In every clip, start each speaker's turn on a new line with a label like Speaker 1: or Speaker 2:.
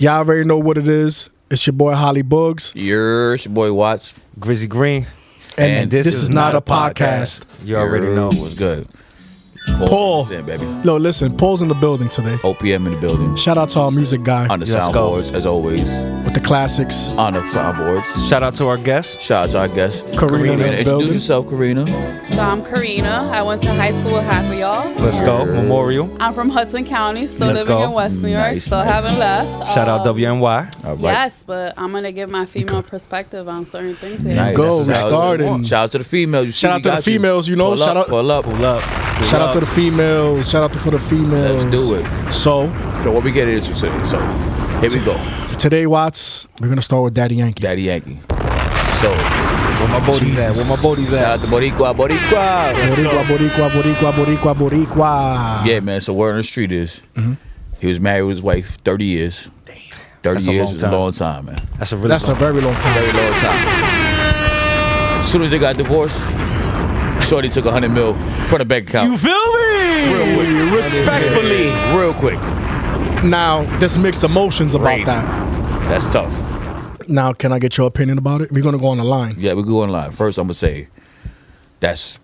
Speaker 1: Y'all already know what it is. It's your boy Holly Boogs.
Speaker 2: It's your boy Watts.
Speaker 3: Grizzy Green.
Speaker 1: And this is not a podcast.
Speaker 3: You already know.
Speaker 2: What's good?
Speaker 1: Paul.
Speaker 2: Baby.
Speaker 1: No, listen, Paul's in the building today.
Speaker 2: OPM in the building.
Speaker 1: Shout out to our music guy.
Speaker 2: On the
Speaker 3: Let's
Speaker 2: soundboards, as always.
Speaker 1: With the classics.
Speaker 2: On the soundboards.
Speaker 3: Shout out to our guest.
Speaker 2: Shout out to our guest.
Speaker 1: Karina in the
Speaker 2: Introduce
Speaker 1: building.
Speaker 2: yourself, Karina.
Speaker 4: So I'm Karina. I went to high school with half of y'all.
Speaker 3: Let's go. Memorial.
Speaker 4: I'm from Hudson County, still
Speaker 3: Let's
Speaker 4: living
Speaker 3: go.
Speaker 4: in West New York,
Speaker 2: Nice,
Speaker 4: still
Speaker 2: nice.
Speaker 4: haven't left.
Speaker 3: Shout out WNY.
Speaker 2: All right.
Speaker 4: Yes, but I'm going to give my female perspective on certain things here.
Speaker 2: Nice.
Speaker 1: Go,
Speaker 2: Shout out to-
Speaker 1: starting.
Speaker 2: Shout out to the females. You see,
Speaker 1: Shout out
Speaker 2: we
Speaker 1: to the
Speaker 2: got you.
Speaker 1: females, you know.
Speaker 2: Pull
Speaker 1: Shout
Speaker 2: up,
Speaker 1: out.
Speaker 2: pull up.
Speaker 3: Pull up.
Speaker 1: Shout out to the females. Shout out for the females.
Speaker 2: Let's do it.
Speaker 1: So
Speaker 2: So what we get into today? So here we go.
Speaker 1: today, Watts, we're gonna start with Daddy Yankee.
Speaker 2: Daddy Yankee. So
Speaker 3: Where my boaties at? Where my boaties
Speaker 2: shout
Speaker 3: at?
Speaker 2: out to Boricua.
Speaker 1: Boricua, Boricua, Boricua, Boricua, Boricua.
Speaker 2: Yeah, man. So word on the street is he was married with his wife 30 years. 30
Speaker 3: That's a
Speaker 2: years
Speaker 3: long
Speaker 2: is
Speaker 3: time.
Speaker 2: a long time, man.
Speaker 3: That's a really
Speaker 1: That's a
Speaker 3: long
Speaker 1: very long time.
Speaker 2: Very long time. As soon as they got divorced, Shorty took $100 million from the bank account.
Speaker 3: You feel me?
Speaker 1: Respectfully.
Speaker 2: Real quick.
Speaker 1: Now, there's mixed emotions about
Speaker 2: Crazy.
Speaker 1: that.
Speaker 2: That's tough.
Speaker 1: Now, can I get your opinion about it? We're gonna go on the line.
Speaker 2: Yeah, we go online. First, I'm gonna say that's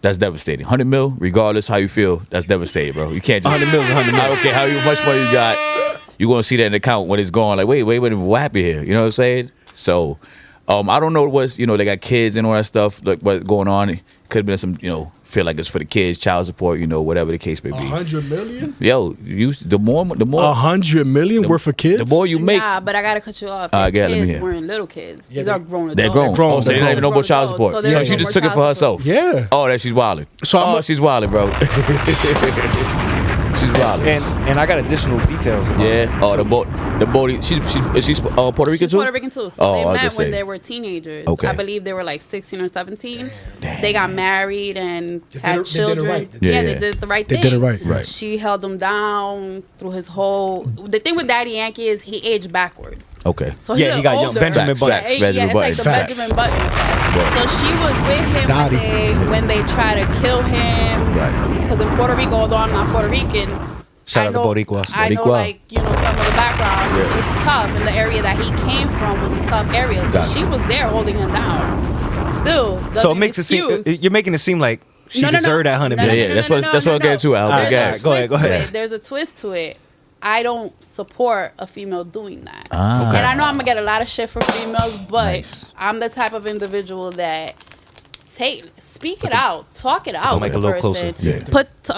Speaker 2: devastating. $100 million, regardless how you feel, that's devastating, bro. You can't just
Speaker 3: 100 million, 100 million.
Speaker 2: I don't care how much money you got. You're gonna see that in the account when it's gone. Like, wait, what happened here? You know what I'm saying? So, I don't know what's, they got kids and all that stuff, like what's going on. It could have been some, feel like it's for the kids, child support, whatever the case may be.
Speaker 1: 100 million?
Speaker 2: Yo, the more
Speaker 1: 100 million worth of kids?
Speaker 2: the more you make.
Speaker 4: Nah, but I got to cut you off.
Speaker 2: Let
Speaker 4: Their
Speaker 2: me
Speaker 4: kids
Speaker 2: hear.
Speaker 4: weren't little kids.
Speaker 1: Yeah,
Speaker 4: These are grown adults.
Speaker 2: They're grown.
Speaker 1: grown.
Speaker 2: Oh, so they
Speaker 1: They're
Speaker 2: don't even know about child
Speaker 4: grown adults.
Speaker 2: support.
Speaker 4: So
Speaker 2: So
Speaker 4: there's
Speaker 2: she
Speaker 4: no
Speaker 2: just
Speaker 4: more
Speaker 2: took it for
Speaker 4: child
Speaker 2: herself.
Speaker 1: Yeah.
Speaker 2: Oh, that she's wilding.
Speaker 1: So I'm-
Speaker 2: she's wilding, bro. She's wilding.
Speaker 3: And I got additional details about it.
Speaker 2: Yeah. Oh, the boat. She's Puerto Rican
Speaker 4: She's
Speaker 2: too.
Speaker 4: Puerto Rican too. So
Speaker 2: Oh, I
Speaker 4: they
Speaker 2: was
Speaker 4: met
Speaker 2: gonna
Speaker 4: when
Speaker 2: say.
Speaker 4: they were teenagers.
Speaker 2: Okay.
Speaker 4: I believe they were like 16 or 17.
Speaker 2: Damn.
Speaker 4: They got married and
Speaker 1: They
Speaker 4: had
Speaker 1: did it
Speaker 4: children.
Speaker 1: right.
Speaker 2: Yeah,
Speaker 4: They
Speaker 2: yeah.
Speaker 4: did the right
Speaker 1: They
Speaker 4: thing.
Speaker 1: did it right.
Speaker 2: Right.
Speaker 4: She held him down through his whole. The thing with Daddy Yankee is he aged backwards.
Speaker 2: Okay.
Speaker 4: So
Speaker 3: Yeah,
Speaker 4: he
Speaker 3: he got young
Speaker 4: older.
Speaker 3: Benjamin
Speaker 2: Facts,
Speaker 3: Button.
Speaker 2: facts,
Speaker 4: Yeah,
Speaker 2: Benjamin
Speaker 4: it's
Speaker 2: Button.
Speaker 4: like the
Speaker 1: Facts.
Speaker 4: Benjamin Button effect.
Speaker 2: Right.
Speaker 4: So she was with him
Speaker 1: Dottie.
Speaker 4: when they tried to kill him.
Speaker 2: Right.
Speaker 4: Because in Puerto Rico, although I'm not Puerto Rican,
Speaker 3: Shout out to Boricuas.
Speaker 4: I know,
Speaker 2: Boricua.
Speaker 4: like, some of the background
Speaker 2: Yeah.
Speaker 4: is tough, and the area that he came from was a tough area. So
Speaker 2: Gotcha.
Speaker 4: she was there holding him down. Still,
Speaker 3: So it makes it seem you're making it seem like she deserved that 100 million.
Speaker 2: Yeah, that's what I'm getting to, Al.
Speaker 4: There's
Speaker 2: Okay.
Speaker 4: a
Speaker 3: Go ahead,
Speaker 4: twist
Speaker 3: go
Speaker 4: to
Speaker 3: ahead.
Speaker 4: it. There's a twist to it. I don't support a female doing that.
Speaker 2: Ah.
Speaker 4: And I know I'm going to get a lot of shit for females, but
Speaker 2: Nice.
Speaker 4: I'm the type of individual that speak it out, talk it out
Speaker 3: Make
Speaker 4: with
Speaker 3: it
Speaker 4: the
Speaker 3: a little
Speaker 4: person.
Speaker 3: closer.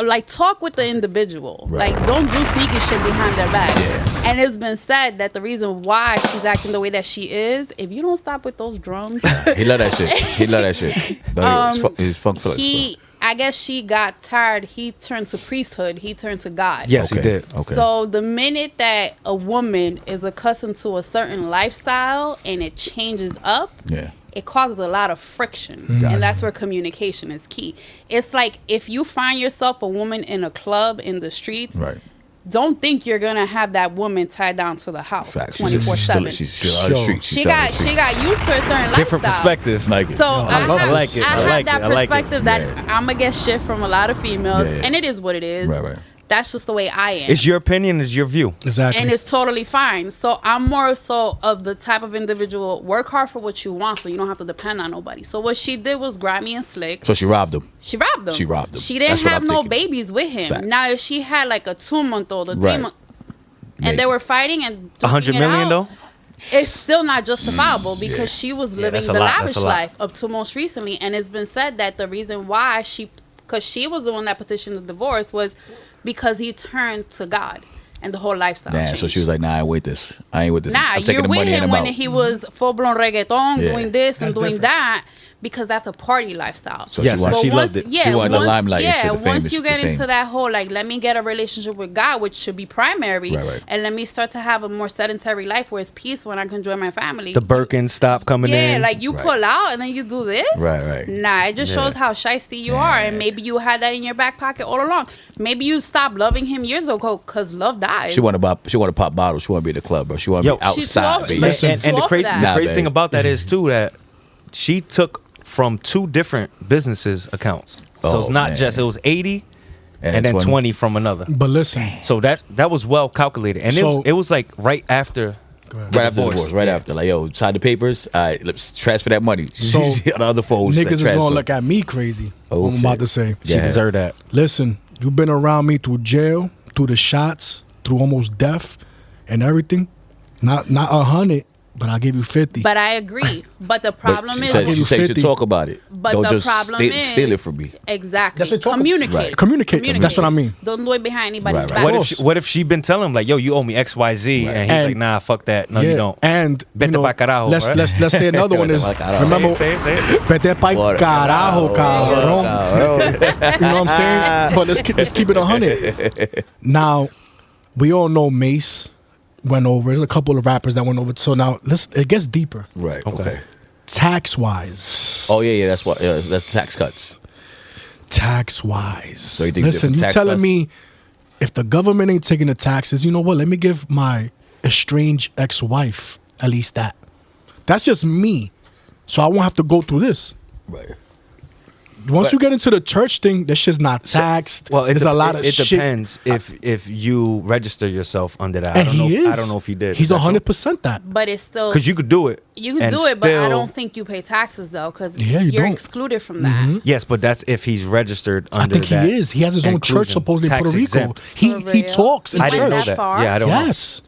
Speaker 4: Yeah. Talk with the individual.
Speaker 2: Right.
Speaker 4: Like, don't do sneaky shit behind their back.
Speaker 2: Yeah.
Speaker 4: And it's been said that the reason why she's acting the way that she is, if you don't stop with those drums,
Speaker 2: He love that shit. He love that shit. His funk flex.
Speaker 4: I guess she got tired. He turned to priesthood. He turned to God.
Speaker 3: Yes, he did.
Speaker 2: Okay.
Speaker 4: So the minute that a woman is accustomed to a certain lifestyle and it changes up,
Speaker 2: Yeah.
Speaker 4: it causes a lot of friction. And that's where communication is key. It's like if you find yourself a woman in a club in the streets,
Speaker 2: Right.
Speaker 4: don't think you're gonna have that woman tied down to the house
Speaker 2: Facts.
Speaker 4: 24/7.
Speaker 2: She's on the streets.
Speaker 4: She got used to a certain
Speaker 3: Different
Speaker 4: lifestyle.
Speaker 3: perspective.
Speaker 2: Like it.
Speaker 4: So
Speaker 1: I love
Speaker 4: have,
Speaker 1: it.
Speaker 3: I like it.
Speaker 4: I
Speaker 3: I
Speaker 4: have
Speaker 3: like
Speaker 4: that
Speaker 3: it. I like it.
Speaker 4: perspective that
Speaker 2: Yeah.
Speaker 4: I'm gonna get shit from a lot of females,
Speaker 2: Yeah, yeah.
Speaker 4: and it is what it is.
Speaker 2: Right.
Speaker 4: That's just the way I am.
Speaker 3: It's your opinion, it's your view.
Speaker 1: Exactly.
Speaker 4: And it's totally fine. So I'm more so of the type of individual, work hard for what you want so you don't have to depend on nobody. So what she did was grimy and slick.
Speaker 2: So she robbed him.
Speaker 4: She robbed him.
Speaker 2: She robbed him.
Speaker 4: She didn't
Speaker 2: That's what
Speaker 4: have
Speaker 2: I'm
Speaker 4: no
Speaker 2: thinking.
Speaker 4: babies with him.
Speaker 2: Facts.
Speaker 4: Now if she had like a 2-month-old or
Speaker 2: Right.
Speaker 4: 3-month, and they were fighting and
Speaker 3: 100
Speaker 4: duking it
Speaker 3: million
Speaker 4: out,
Speaker 3: though?
Speaker 4: it's still not justifiable because she was living
Speaker 3: that's a
Speaker 4: the
Speaker 3: lot,
Speaker 4: lavish
Speaker 3: that's a lot.
Speaker 4: life up to most recently. And it's been said that the reason why because she was the one that petitioned the divorce was because he turned to God and the whole lifestyle
Speaker 2: Damn.
Speaker 4: changed.
Speaker 2: So she was like, nah, I ain't with this. I'm
Speaker 4: Nah,
Speaker 2: taking
Speaker 4: you're
Speaker 2: the
Speaker 4: with
Speaker 2: money and
Speaker 4: him
Speaker 2: I'm
Speaker 4: when
Speaker 2: out.
Speaker 4: he was full-blown reggaeton,
Speaker 2: Yeah.
Speaker 4: doing this and
Speaker 1: That's
Speaker 4: doing
Speaker 1: different.
Speaker 4: that, because that's a party lifestyle.
Speaker 2: So
Speaker 3: Yes,
Speaker 2: she
Speaker 3: she
Speaker 2: wanted,
Speaker 3: loved it.
Speaker 4: Yeah,
Speaker 2: She wanted the
Speaker 4: once-
Speaker 2: limelight
Speaker 4: Yeah,
Speaker 2: instead of the
Speaker 4: once
Speaker 2: famous-
Speaker 4: you get
Speaker 2: the fame.
Speaker 4: into that whole, like, let me get a relationship with God, which should be primary,
Speaker 2: Right.
Speaker 4: and let me start to have a more sedentary life where it's peaceful and I can join my family.
Speaker 3: The Birkin stop coming
Speaker 4: Yeah,
Speaker 3: in.
Speaker 4: like you
Speaker 2: Right.
Speaker 4: pull out and then you do this.
Speaker 2: Right.
Speaker 4: Nah, it just shows how shiesty you are, and maybe you had that in your back pocket all along. Maybe you stopped loving him years ago because love dies.
Speaker 2: She want to pop bottles. She want to be in the club, bro. She want to
Speaker 3: Yo,
Speaker 2: be
Speaker 4: she's too
Speaker 2: outside,
Speaker 4: old-
Speaker 2: baby.
Speaker 4: listen,
Speaker 3: and
Speaker 4: too
Speaker 3: the
Speaker 4: old for
Speaker 3: crazy,
Speaker 4: that.
Speaker 3: the
Speaker 2: Nah,
Speaker 3: crazy
Speaker 2: babe.
Speaker 3: thing about that is too that she took from 2 different businesses accounts. So
Speaker 2: Oh,
Speaker 3: it's not
Speaker 2: man.
Speaker 3: just, it was 80 and then 20 from another.
Speaker 1: But listen,
Speaker 3: So that was well calculated, and
Speaker 1: So-
Speaker 3: it was like right after.
Speaker 2: Right after the divorce, right after. Like, yo, sign the papers. All right, let's transfer that money.
Speaker 1: So,
Speaker 2: the other phones.
Speaker 1: niggas is
Speaker 2: transfer.
Speaker 1: gonna look at me crazy.
Speaker 2: Oh,
Speaker 1: what I'm about to say.
Speaker 3: She
Speaker 2: Yeah.
Speaker 3: deserved that.
Speaker 1: Listen, you've been around me through jail, through the shots, through almost death, and everything. Not 100, but I'll give you 50.
Speaker 4: But I agree. But the
Speaker 2: But
Speaker 4: problem
Speaker 2: she
Speaker 4: is,
Speaker 2: said,
Speaker 1: give
Speaker 2: she
Speaker 1: you
Speaker 2: said you should
Speaker 1: 50.
Speaker 2: talk about it.
Speaker 4: but
Speaker 2: Don't
Speaker 4: the
Speaker 2: just
Speaker 4: problem is
Speaker 2: steal it from me.
Speaker 4: Exactly.
Speaker 1: That's what talk-
Speaker 4: Communicate.
Speaker 2: Right.
Speaker 1: Communicate. That's what I mean.
Speaker 4: Don't do it behind anybody's
Speaker 2: Right, right.
Speaker 4: back.
Speaker 3: What if she been telling him like, yo, you owe me XYZ, and he's
Speaker 1: And-
Speaker 3: like, nah, fuck that. No, you don't.
Speaker 1: And
Speaker 3: Vete pa'l carajo,
Speaker 1: let's
Speaker 3: right?
Speaker 1: let's say another one is
Speaker 2: Vete pa'l carajo.
Speaker 1: remember
Speaker 3: Say it.
Speaker 1: vete pa'l
Speaker 2: What-
Speaker 1: carajo, cabrón.
Speaker 2: Cabrón.
Speaker 1: You know what I'm saying? But let's keep it 100. Now, we all know Mace went over. There's a couple of rappers that went over. So now it gets deeper.
Speaker 2: Right. Okay.
Speaker 1: Tax wise.
Speaker 2: Oh yeah. That's what. Yeah, that's tax cuts.
Speaker 1: Tax wise.
Speaker 2: So you think
Speaker 1: Listen,
Speaker 2: different
Speaker 1: you
Speaker 2: tax
Speaker 1: telling
Speaker 2: cuts?
Speaker 1: me if the government ain't taking the taxes, you know what? Let me give my estranged ex-wife at least that. That's just me. So I won't have to go through this.
Speaker 2: Right.
Speaker 1: Once you get into the church thing, that shit's not taxed.
Speaker 3: Well,
Speaker 1: there's a lot of
Speaker 3: it
Speaker 1: shit.
Speaker 3: depends if you register yourself under that.
Speaker 1: And
Speaker 3: I don't know.
Speaker 1: he is.
Speaker 3: I don't know if he did.
Speaker 1: He's 100% that.
Speaker 4: But it's still
Speaker 3: Because you could do it.
Speaker 4: you can
Speaker 3: and
Speaker 4: do it, but I
Speaker 3: still-
Speaker 4: don't think you pay taxes though, because
Speaker 1: Yeah, you
Speaker 4: you're
Speaker 1: don't.
Speaker 4: excluded from that.
Speaker 3: Yes, but that's if he's registered
Speaker 1: I
Speaker 3: under
Speaker 1: think he
Speaker 3: that
Speaker 1: is. He has his own church
Speaker 3: inclusion,
Speaker 1: supposedly in
Speaker 3: tax
Speaker 1: Puerto Rico.
Speaker 3: exempt.
Speaker 1: He
Speaker 4: For
Speaker 1: he
Speaker 4: real?
Speaker 1: talks in
Speaker 3: I
Speaker 4: Went
Speaker 3: didn't know
Speaker 1: church.
Speaker 4: that
Speaker 3: that.
Speaker 4: far?
Speaker 3: Yeah, I don't know.
Speaker 1: Yes.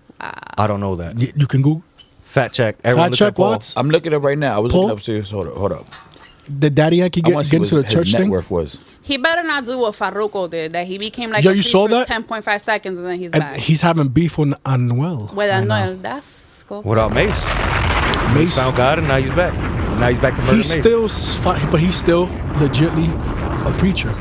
Speaker 3: I don't know that.
Speaker 1: You can go.
Speaker 3: Fact check. Everyone
Speaker 1: Fact
Speaker 3: listen
Speaker 1: check
Speaker 3: to Paul.
Speaker 1: what?
Speaker 2: I'm looking up right now. I was
Speaker 1: Paul?
Speaker 2: looking up serious. Hold up.
Speaker 1: Did Daddy Yankee
Speaker 2: I
Speaker 1: get
Speaker 2: want to see
Speaker 1: into
Speaker 2: what
Speaker 1: the
Speaker 2: his
Speaker 1: church
Speaker 2: net
Speaker 1: thing?
Speaker 2: worth was.
Speaker 4: He better not do what Farruko did, that he became like
Speaker 1: Yo,
Speaker 4: a
Speaker 1: you
Speaker 4: priest
Speaker 1: saw
Speaker 4: for
Speaker 1: that?
Speaker 4: 10.5 seconds and then he's
Speaker 1: And
Speaker 4: back.
Speaker 1: he's having beef with Anuel.
Speaker 4: With
Speaker 1: right now.
Speaker 4: Anuel, that's cool.
Speaker 3: Without Mace.
Speaker 1: Mace,
Speaker 3: Found God and now he's back. Now he's back to murder
Speaker 1: he's
Speaker 3: Mace.
Speaker 1: still, but he's still legitly a preacher.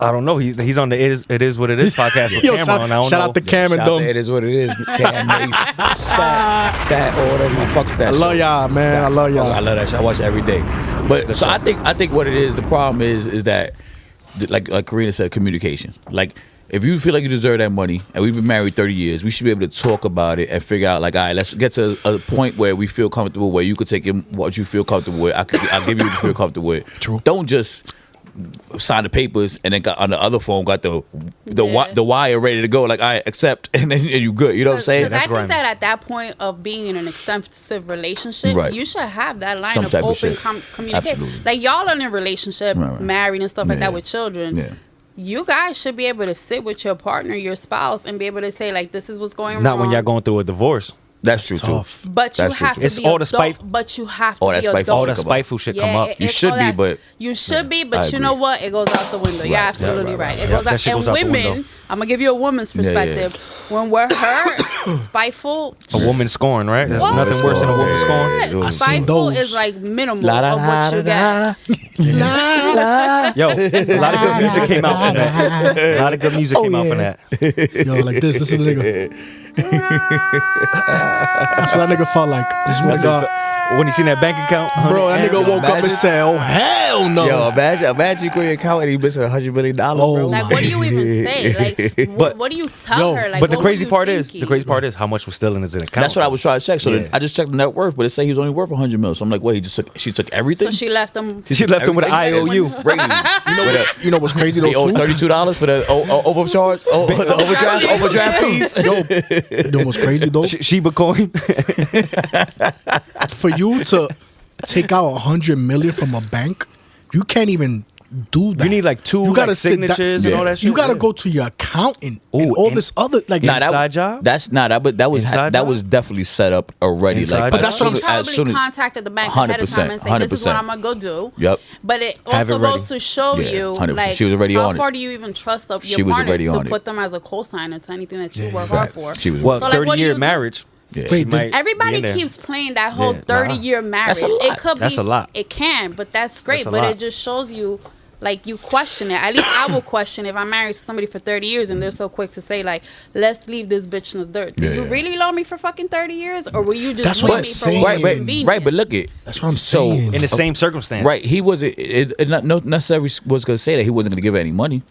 Speaker 3: I don't know. He's on the It Is What It Is podcast with
Speaker 1: Yo,
Speaker 3: Cameron. I don't
Speaker 1: shout
Speaker 3: know.
Speaker 1: out to Cam and
Speaker 2: Shout out
Speaker 1: them.
Speaker 2: to It is what it is. Cam, Mace, stat, or whatever. I fuck with that.
Speaker 1: I love
Speaker 2: shit.
Speaker 1: y'all, man. I love y'all.
Speaker 2: I love that shit. I watch it every day. But so I think what it is. The problem is that like Karina said, communication. Like if you feel like you deserve that money, and we've been married 30 years, we should be able to talk about it and figure out like, all right, let's get to a point where we feel comfortable, where you could take in what you feel comfortable with. I'll give you what you feel comfortable with.
Speaker 1: True.
Speaker 2: Don't just sign the papers and then got on the other phone got the wire ready to go, like I accept, and then you good. You know what I'm saying?
Speaker 4: Because I
Speaker 3: grimy.
Speaker 4: think that at that point of being in an extensive relationship,
Speaker 2: Right.
Speaker 4: you should have that line
Speaker 2: Some
Speaker 4: of
Speaker 2: type of
Speaker 4: open
Speaker 2: shit.
Speaker 4: communication.
Speaker 2: Absolutely.
Speaker 4: Like y'all in a relationship,
Speaker 2: Right.
Speaker 4: married and stuff like
Speaker 2: Yeah.
Speaker 4: that with children.
Speaker 2: Yeah.
Speaker 4: You guys should be able to sit with your partner, your spouse, and be able to say like, "This is what's going on."
Speaker 3: Not when y'all going through a divorce.
Speaker 2: That's true
Speaker 1: tough.
Speaker 2: too.
Speaker 4: But you
Speaker 2: That's true,
Speaker 4: have
Speaker 2: too.
Speaker 4: to
Speaker 3: It's
Speaker 4: be
Speaker 3: all the
Speaker 4: adult,
Speaker 3: spite-
Speaker 4: but you have to
Speaker 2: All
Speaker 4: be
Speaker 2: that spiteful
Speaker 4: adult.
Speaker 3: All that
Speaker 2: come up.
Speaker 3: spiteful shit come up.
Speaker 2: You should be, but
Speaker 4: you should be,
Speaker 2: I
Speaker 4: but you know
Speaker 2: agree.
Speaker 4: what? It goes out the window. You're
Speaker 2: Right.
Speaker 4: absolutely
Speaker 2: Yeah, right.
Speaker 4: right. It
Speaker 3: Yeah,
Speaker 4: goes
Speaker 3: that
Speaker 4: out.
Speaker 3: shit
Speaker 4: And
Speaker 3: goes out the
Speaker 4: women,
Speaker 3: window.
Speaker 4: I'm gonna give you a woman's
Speaker 2: Yeah, yeah.
Speaker 4: perspective. When we're hurt, spiteful,
Speaker 3: A woman scorn, right? There's
Speaker 4: What?
Speaker 3: nothing worse than a woman scorn.
Speaker 2: Yeah.
Speaker 1: I seen
Speaker 4: spiteful
Speaker 1: those.
Speaker 4: is like minimal
Speaker 2: La, la,
Speaker 4: of what you
Speaker 2: la,
Speaker 4: get.
Speaker 2: la.
Speaker 3: Yo, a lot of good music came out from that. A lot of good music came out from that.
Speaker 1: Yo, like this. This is the nigga. That's what that nigga felt like. This is what I got.
Speaker 3: When you seen that bank account,
Speaker 1: Bro, that nigga woke up and
Speaker 2: Imagine.
Speaker 1: said, "Oh hell no!"
Speaker 2: Yo, imagine you go to your account and you missing $100 million,
Speaker 1: Oh,
Speaker 2: bro.
Speaker 4: Like, what do you even say? Like, what do you tell
Speaker 1: Yo,
Speaker 4: her? Like,
Speaker 3: but the
Speaker 4: what were
Speaker 3: crazy
Speaker 4: you
Speaker 3: part is,
Speaker 4: thinking?
Speaker 3: how much was still in his account.
Speaker 2: That's what I was trying to check. So
Speaker 3: Yeah.
Speaker 2: then I just checked the net worth, but it said he was only worth $100 million. So I'm like, wait, she took everything.
Speaker 4: So she left them.
Speaker 3: She left him with an
Speaker 2: Everything?
Speaker 3: IOU.
Speaker 2: Crazy.
Speaker 1: You know what's crazy though
Speaker 2: They owe
Speaker 1: too?
Speaker 2: $32 for the overcharge, the overdraft fees.
Speaker 1: Yo, you know what's crazy though?
Speaker 3: Sheba coin.
Speaker 1: For you to take out 100 million from a bank, you can't even do that.
Speaker 3: You need like two
Speaker 1: You gotta
Speaker 3: like,
Speaker 1: sit down-
Speaker 3: signatures and
Speaker 2: Yeah.
Speaker 3: all that shit.
Speaker 1: You gotta
Speaker 3: Yeah.
Speaker 1: go to your accountant
Speaker 3: Ooh,
Speaker 1: and all
Speaker 3: in-
Speaker 1: this other like.
Speaker 2: Nah,
Speaker 3: Inside job?
Speaker 2: That's not that was
Speaker 3: Inside
Speaker 2: that
Speaker 3: job?
Speaker 2: was definitely set up already.
Speaker 3: Inside
Speaker 2: Like,
Speaker 3: job?
Speaker 1: But that's what I'm
Speaker 4: She probably contacted the bank ahead of time and said, "This is what I'm gonna go do."
Speaker 2: Yep.
Speaker 4: But it
Speaker 3: Have
Speaker 4: also
Speaker 3: it
Speaker 4: goes
Speaker 3: ready.
Speaker 4: to show
Speaker 2: Yeah,
Speaker 4: you,
Speaker 2: 100%.
Speaker 4: like,
Speaker 2: She was already
Speaker 4: how
Speaker 2: on it.
Speaker 4: far do you even trust your
Speaker 2: She was
Speaker 4: partner
Speaker 2: already on
Speaker 4: to
Speaker 2: it.
Speaker 4: put them as a co-signer to anything that you work hard for?
Speaker 2: She was
Speaker 3: Well,
Speaker 4: So, like, what do
Speaker 3: 30-year
Speaker 4: you do?
Speaker 3: marriage.
Speaker 2: Yeah.
Speaker 1: Wait,
Speaker 3: might be
Speaker 4: Everybody
Speaker 3: in there.
Speaker 4: keeps playing that whole
Speaker 3: Yeah,
Speaker 4: 30-year marriage.
Speaker 2: That's a lot.
Speaker 4: It could be.
Speaker 3: That's a lot.
Speaker 4: It can, but that's great.
Speaker 3: That's a
Speaker 4: But
Speaker 3: lot.
Speaker 4: it just shows you, like, you question it. At least I will question if I'm married to somebody for 30 years and they're so quick to say, like, let's leave this bitch in the dirt. Did you
Speaker 2: Yeah.
Speaker 4: really love me for fucking 30 years? Or were you just
Speaker 1: That's
Speaker 4: with
Speaker 1: what I'm
Speaker 4: me for
Speaker 1: saying.
Speaker 4: what
Speaker 2: Right,
Speaker 4: was
Speaker 2: right,
Speaker 4: convenient?
Speaker 2: right. But look it.
Speaker 1: That's what I'm
Speaker 2: So-
Speaker 1: saying.
Speaker 3: In the same circumstance.
Speaker 2: Right, he wasn't. It not necessarily was gonna say that he wasn't gonna give her any money.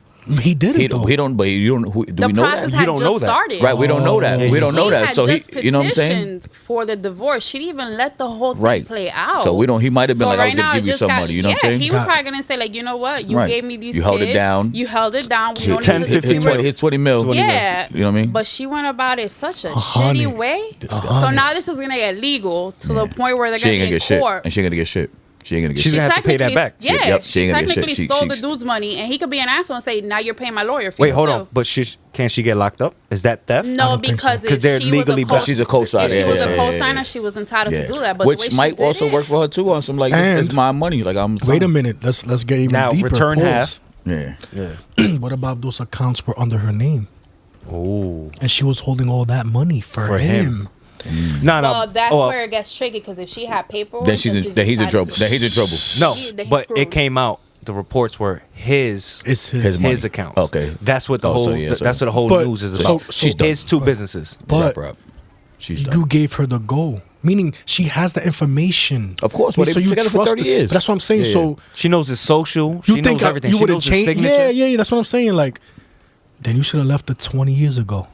Speaker 1: He did it though.
Speaker 2: He don't. But you don't. Do
Speaker 4: The
Speaker 2: we know
Speaker 4: process
Speaker 2: that?
Speaker 4: had
Speaker 3: don't
Speaker 4: just
Speaker 3: know that.
Speaker 4: started.
Speaker 2: Right. We don't know that. We don't know
Speaker 4: She
Speaker 2: that.
Speaker 4: had
Speaker 2: So
Speaker 4: just
Speaker 2: you know what I'm saying?
Speaker 4: petitioned for the divorce. She didn't even let the whole thing
Speaker 2: Right.
Speaker 4: play out.
Speaker 2: So we don't. He might have been
Speaker 4: So
Speaker 2: like, I was
Speaker 4: right now,
Speaker 2: gonna
Speaker 4: it
Speaker 2: give you
Speaker 4: just
Speaker 2: some
Speaker 4: got,
Speaker 2: money. You know what I'm saying?
Speaker 4: He was
Speaker 1: Got-
Speaker 4: probably gonna say like, you know what, you
Speaker 2: Right.
Speaker 4: gave me these.
Speaker 2: You held it
Speaker 4: kids.
Speaker 2: down.
Speaker 4: You held it down. We don't
Speaker 3: 10,
Speaker 4: need to-
Speaker 3: 15,
Speaker 4: we were-
Speaker 2: His 20 mil.
Speaker 4: Yeah,
Speaker 2: You know what I mean?
Speaker 4: But she went about it such a
Speaker 1: hundred.
Speaker 4: shitty way.
Speaker 1: Disgusting.
Speaker 4: So now this is gonna get legal to the point where they're
Speaker 2: She
Speaker 4: gonna
Speaker 2: ain't gonna
Speaker 4: be in
Speaker 2: get shit,
Speaker 4: court.
Speaker 2: and she ain't gonna get shit. She ain't gonna get
Speaker 3: She's
Speaker 2: shit.
Speaker 3: gonna have to pay that
Speaker 4: Technically-
Speaker 3: back.
Speaker 4: Yeah,
Speaker 2: Yep, she
Speaker 4: she
Speaker 2: ain't gonna get
Speaker 4: technically
Speaker 2: shit.
Speaker 4: stole the
Speaker 2: She-
Speaker 4: dude's money, and he could be an asshole and say, "Now you're paying my lawyer fee."
Speaker 3: Wait, hold
Speaker 4: still.
Speaker 3: on. But can she get locked up? Is that theft?
Speaker 4: No,
Speaker 1: don't think so.
Speaker 4: because
Speaker 3: 'Cause
Speaker 4: if
Speaker 3: they're
Speaker 4: she
Speaker 3: legally
Speaker 4: was a
Speaker 3: bound.
Speaker 4: co-
Speaker 2: She's a co-signer.
Speaker 4: If she
Speaker 2: Yeah,
Speaker 4: was
Speaker 2: yeah,
Speaker 4: a
Speaker 2: yeah,
Speaker 4: co-signer,
Speaker 2: yeah.
Speaker 4: she was entitled to do that. But
Speaker 2: Which
Speaker 4: the way
Speaker 2: might
Speaker 4: she did
Speaker 2: also
Speaker 4: it,
Speaker 2: work for her too on some like
Speaker 1: And-
Speaker 2: it's my money. Like I'm.
Speaker 1: Wait a minute. Let's get even
Speaker 3: Now,
Speaker 1: deeper.
Speaker 3: return
Speaker 1: Pause.
Speaker 3: half.
Speaker 2: Yeah.
Speaker 3: Yeah.
Speaker 1: What about those accounts were under her name,
Speaker 3: Oh.
Speaker 1: and she was holding all that money for
Speaker 3: him.
Speaker 1: him?
Speaker 3: No, no.
Speaker 4: Well, that's
Speaker 3: Oh,
Speaker 4: where it gets tricky because if she had paperwork,
Speaker 2: Then he's in
Speaker 4: entitled
Speaker 2: trouble.
Speaker 4: to-
Speaker 2: Then he's in trouble.
Speaker 3: No,
Speaker 4: Then he's
Speaker 3: but
Speaker 4: screwed.
Speaker 3: it came out. The reports were his
Speaker 1: It's his.
Speaker 2: His money.
Speaker 3: his accounts.
Speaker 2: Okay.
Speaker 3: That's what the
Speaker 2: Oh, so
Speaker 3: whole
Speaker 2: yeah, so-
Speaker 3: that's what the whole
Speaker 1: But-
Speaker 3: news is
Speaker 1: so-
Speaker 3: about.
Speaker 1: so-
Speaker 3: She's his two businesses.
Speaker 1: But
Speaker 2: Right. She's
Speaker 1: you
Speaker 2: done.
Speaker 1: gave her the go, meaning she has the information.
Speaker 2: Of course, well,
Speaker 1: so
Speaker 2: they've
Speaker 1: you
Speaker 2: been together for
Speaker 1: trust
Speaker 2: 30
Speaker 1: it.
Speaker 2: years.
Speaker 1: But that's what I'm saying.
Speaker 2: Yeah, yeah.
Speaker 1: So
Speaker 3: She knows his social.
Speaker 1: you
Speaker 3: She
Speaker 1: think
Speaker 3: knows everything.
Speaker 1: you
Speaker 3: She
Speaker 1: would have
Speaker 3: knows his
Speaker 1: changed?
Speaker 3: signature.
Speaker 1: Yeah. That's what I'm saying. Like, then you should have left it 20 years ago.